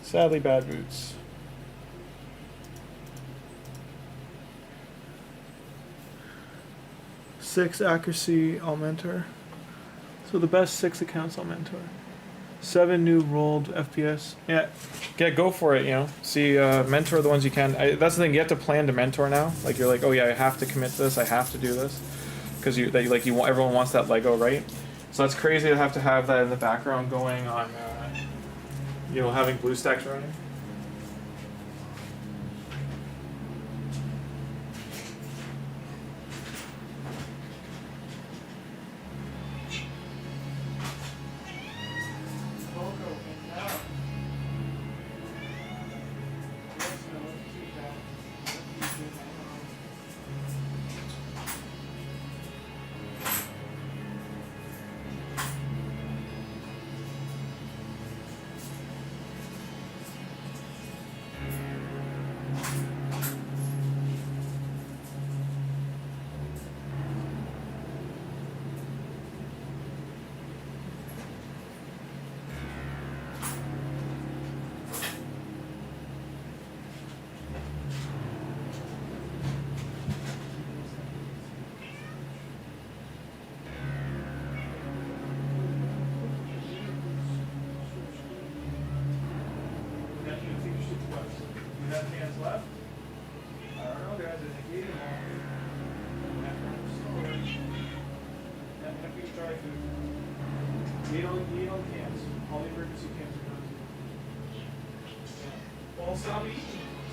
Sadly, bad boots. Six accuracy, I'll mentor. So the best 6 accounts I'll mentor. 7 new rolled FPS. Yeah, go for it. You know, see, mentor the ones you can. That's the thing. You have to plan to mentor now. Like you're like, oh yeah, I have to commit to this. I have to do this because everyone wants that Lego, right? So that's crazy to have that in the background going on. You know, having BlueStacks running.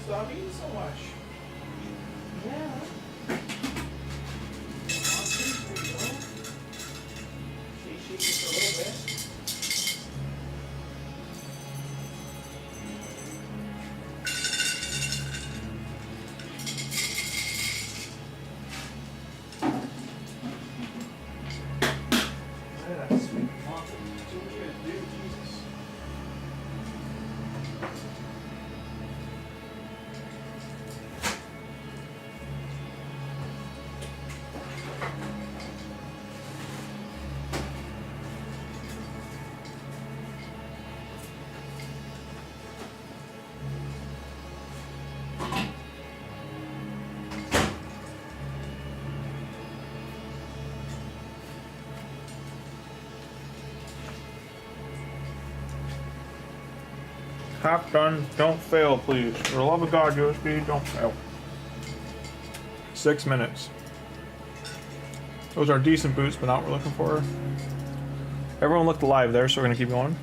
Stop eating so much. Yeah. Shake just a little bit. That's sweet. What are you gonna do, Jesus? Half done. Don't fail, please. For the love of God, USB, don't fail. 6 minutes. Those are decent boots, but not what we're looking for. Everyone looked alive there, so we're gonna keep going.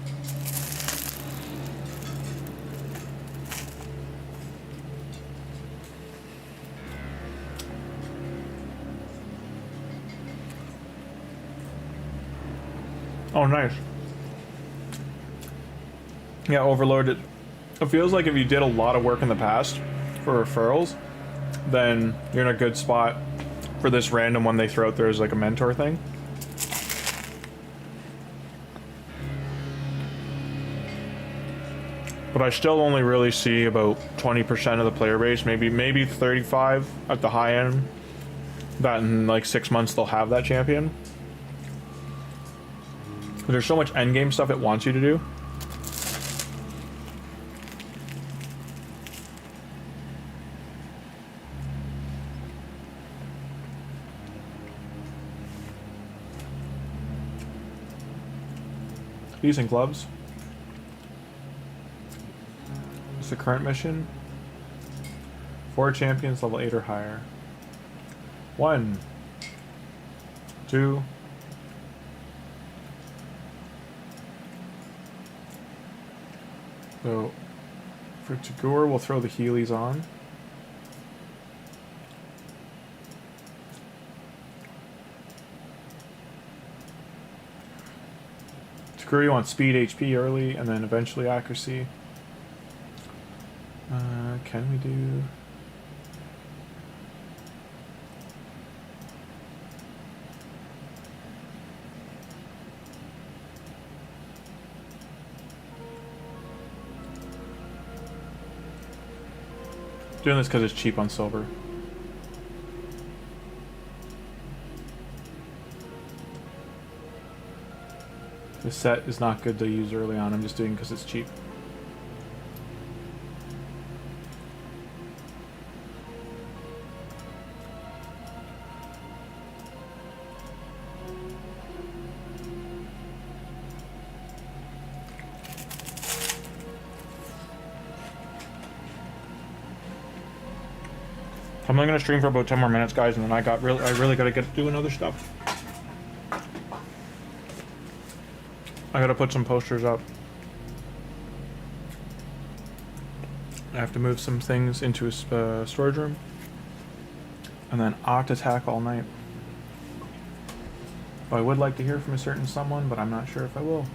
Oh, nice. Yeah, overloaded. It feels like if you did a lot of work in the past for referrals, then you're in a good spot for this random one they throw out there as like a mentor thing. But I still only really see about 20% of the player base, maybe 35 at the high end, that in like 6 months they'll have that champion. There's so much endgame stuff it wants you to do. Decent gloves. the current mission. 4 champions level 8 or higher. 1, 2. So for Tagoar, we'll throw the Heelys on. Tagoar, you want speed, HP early, and then eventually accuracy. Can we do... Doing this because it's cheap on silver. This set is not good to use early on. I'm just doing it because it's cheap. I'm only gonna stream for about 10 more minutes, guys, and then I really gotta get doing other stuff. I gotta put some posters up. I have to move some things into a storage room, and then Oct attack all night. I would like to hear from a certain someone, but I'm not sure if I will.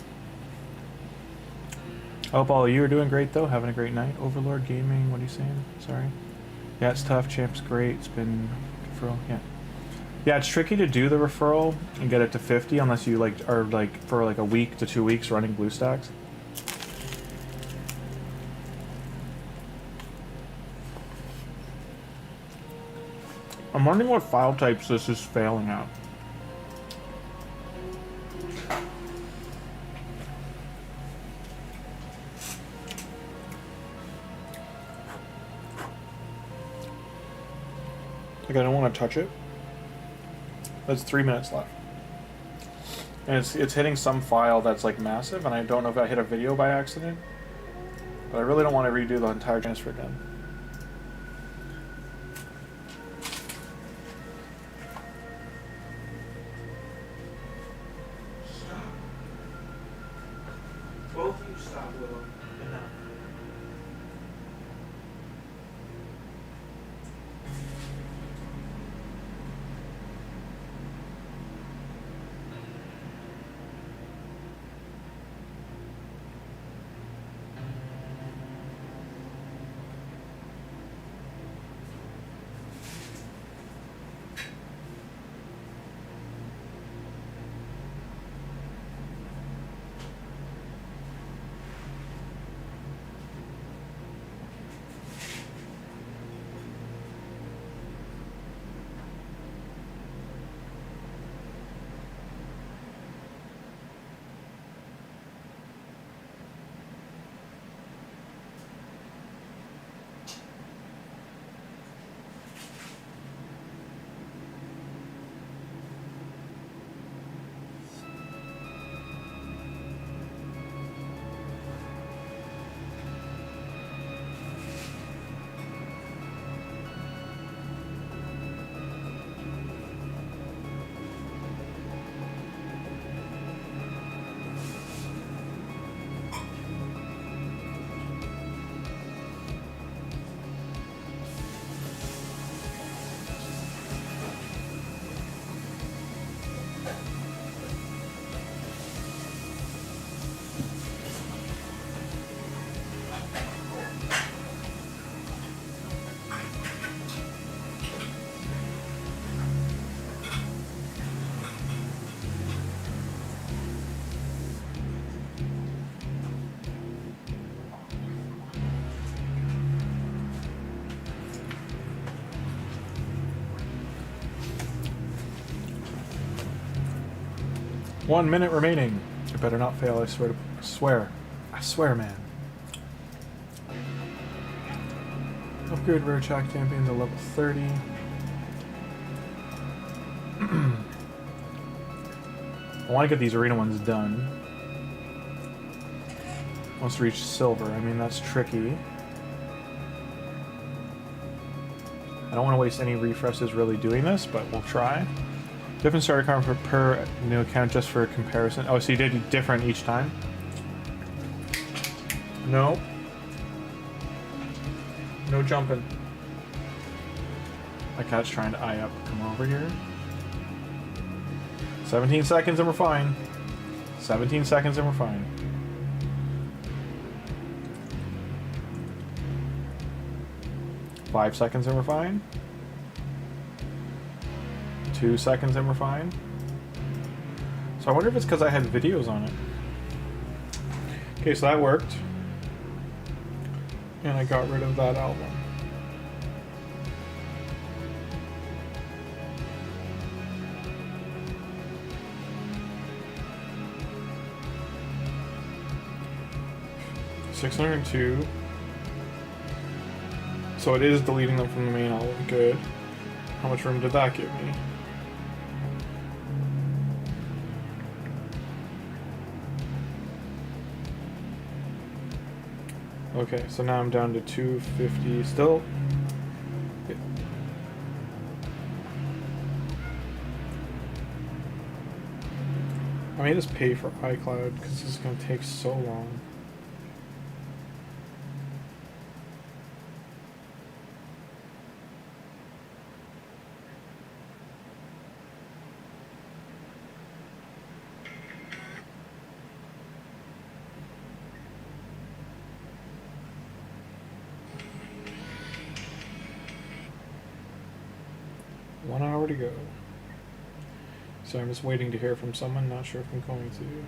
I hope all of you are doing great, though. Having a great night. Overlord Gaming, what are you saying? Sorry. Yeah, it's tough. Champ's great. It's been referral. Yeah. Yeah, it's tricky to do the referral and get it to 50 unless you are for like a week to 2 weeks running blue stacks. I'm wondering what file types this is failing at. Like, I don't want to touch it. There's 3 minutes left. And it's hitting some file that's like massive, and I don't know if I hit a video by accident. But I really don't want to redo the entire transfer again. Stop. Both of you stop, Willow. Enough. One minute remaining. It better not fail, I swear. I swear, man. Upgrade rare attack champion to level 30. I want to get these arena ones done. Wants to reach silver. I mean, that's tricky. I don't want to waste any refreshes really doing this, but we'll try. Different starter card per new account just for comparison. Oh, so you did different each time? No. No jumping. My cat's trying to eye up. Come over here. 17 seconds and we're fine. 17 seconds and we're fine. Five seconds and we're fine. 2 seconds and we're fine. So I wonder if it's because I had videos on it. Okay, so that worked. And I got rid of that album. $602. So it is deleting them from the main album. Good. How much room did that give me? Okay, so now I'm down to 250 still. I may just pay for iCloud because this is going to take so long. To go. So I'm just waiting to hear from someone, not sure if I'm going to.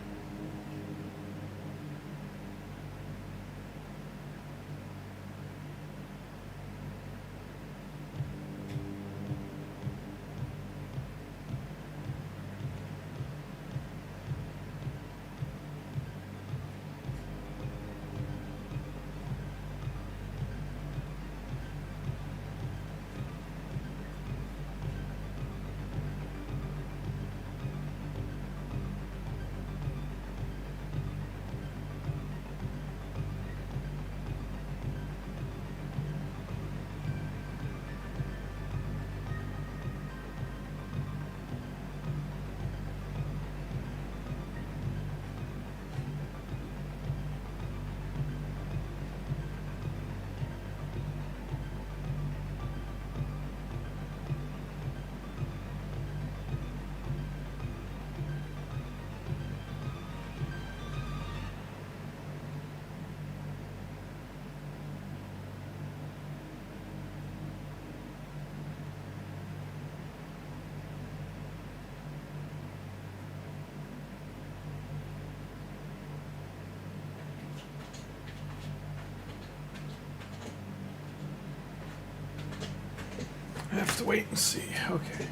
I have to wait and see. Okay.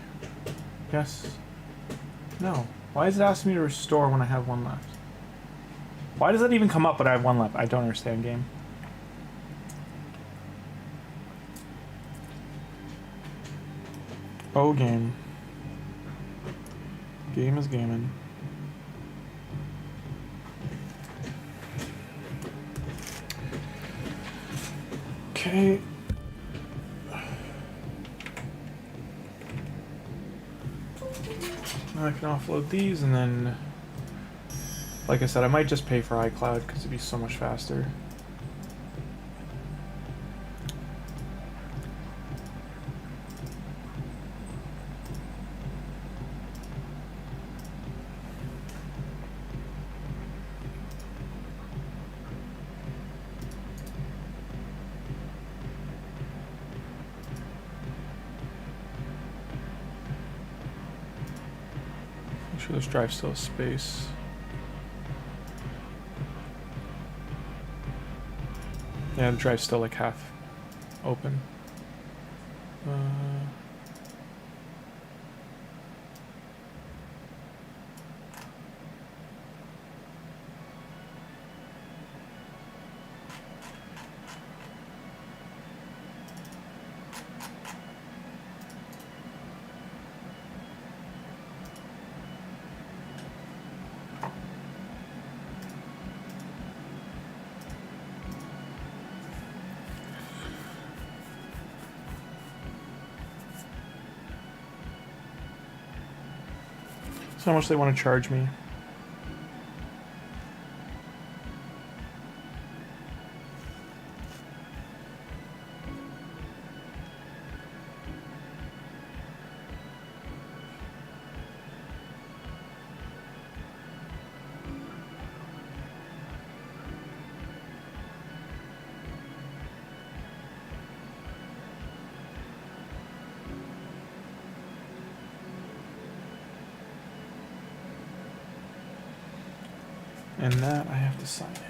Yes. No. Why is it asking me to restore when I have one left? Why does that even come up but I have one left? I don't understand, game. Oh, game. Game is gaming. Okay. I can offload these and then, like I said, I might just pay for iCloud because it'd be so much faster. Make sure this drive still has space. Yeah, the drive's still like half open. how much they want to charge me. And that I have to sign in.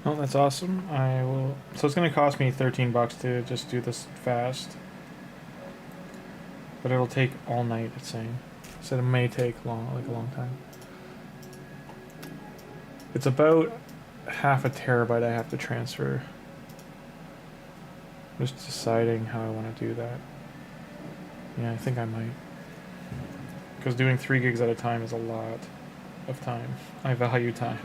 Oh, that's awesome. I will. So it's going to cost me $13 to just do this fast, but it'll take all night. It's saying, so it may take a long time. It's about half a terabyte I have to transfer. I'm just deciding how I want to do that. Yeah, I think I might, because doing 3 gigs at a time is a lot of time. I value time.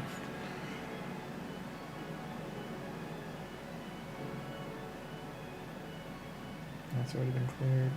That's already been cleared.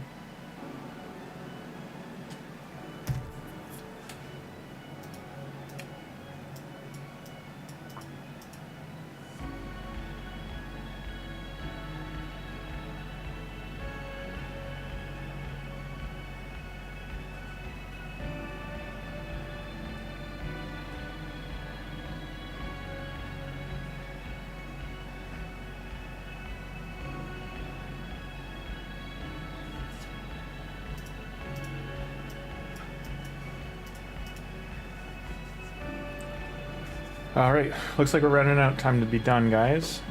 Alright, looks like we're running out of time to be done, guys.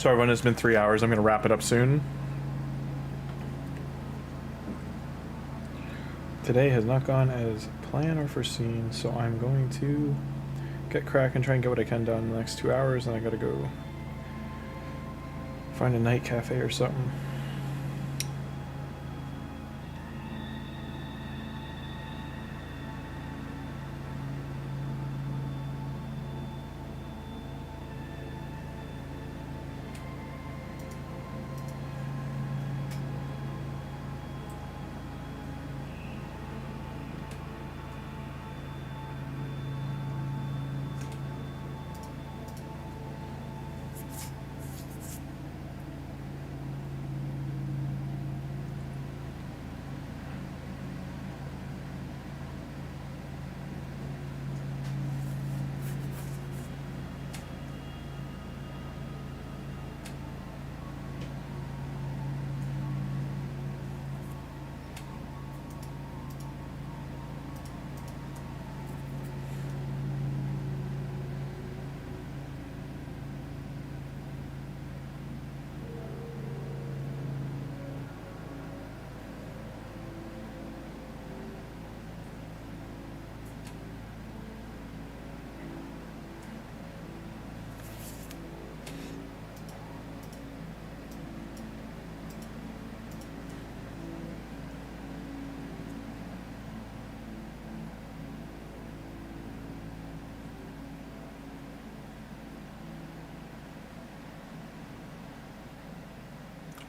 So everyone, it's been 3 hours. I'm gonna wrap it up soon. Today has not gone as planned or foreseen, so I'm going to get cracking, try and get what I can done in the next 2 hours, and I gotta go find a night cafe or something.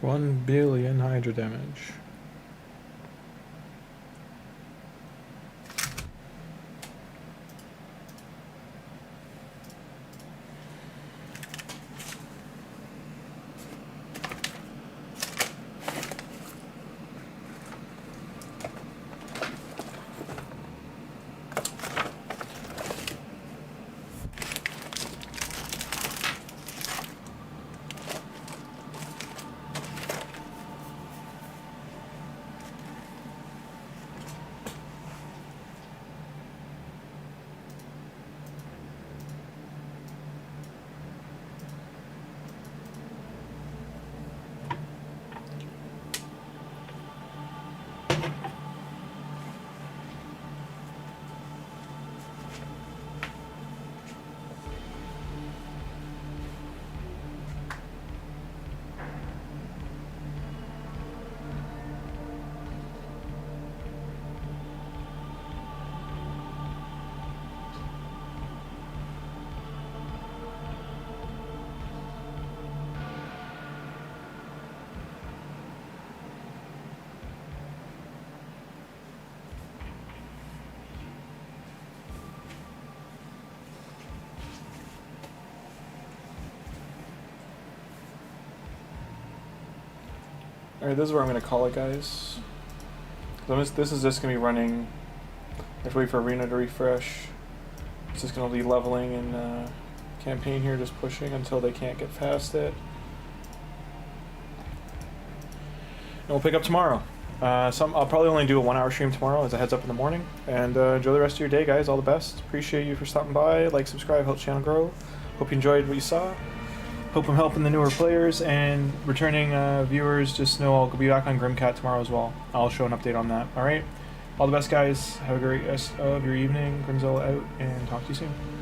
$1 billion hydro damage. Alright, this is where I'm going to call it, guys. This is just going to be running. I have to wait for Arena to refresh. It's just going to be leveling in campaign here, just pushing until they can't get past it. And we'll pick up tomorrow. I'll probably only do a 1 hour stream tomorrow as a heads up in the morning. And enjoy the rest of your day, guys. All the best. Appreciate you for stopping by. Like, subscribe, help the channel grow. Hope you enjoyed what you saw. Hope I'm helping the newer players, and returning viewers, just know I'll be back on GrimCat tomorrow as well. I'll show an update on that. Alright? All the best, guys. Have a great rest of your evening. Grimmzilla out, and talk to you soon.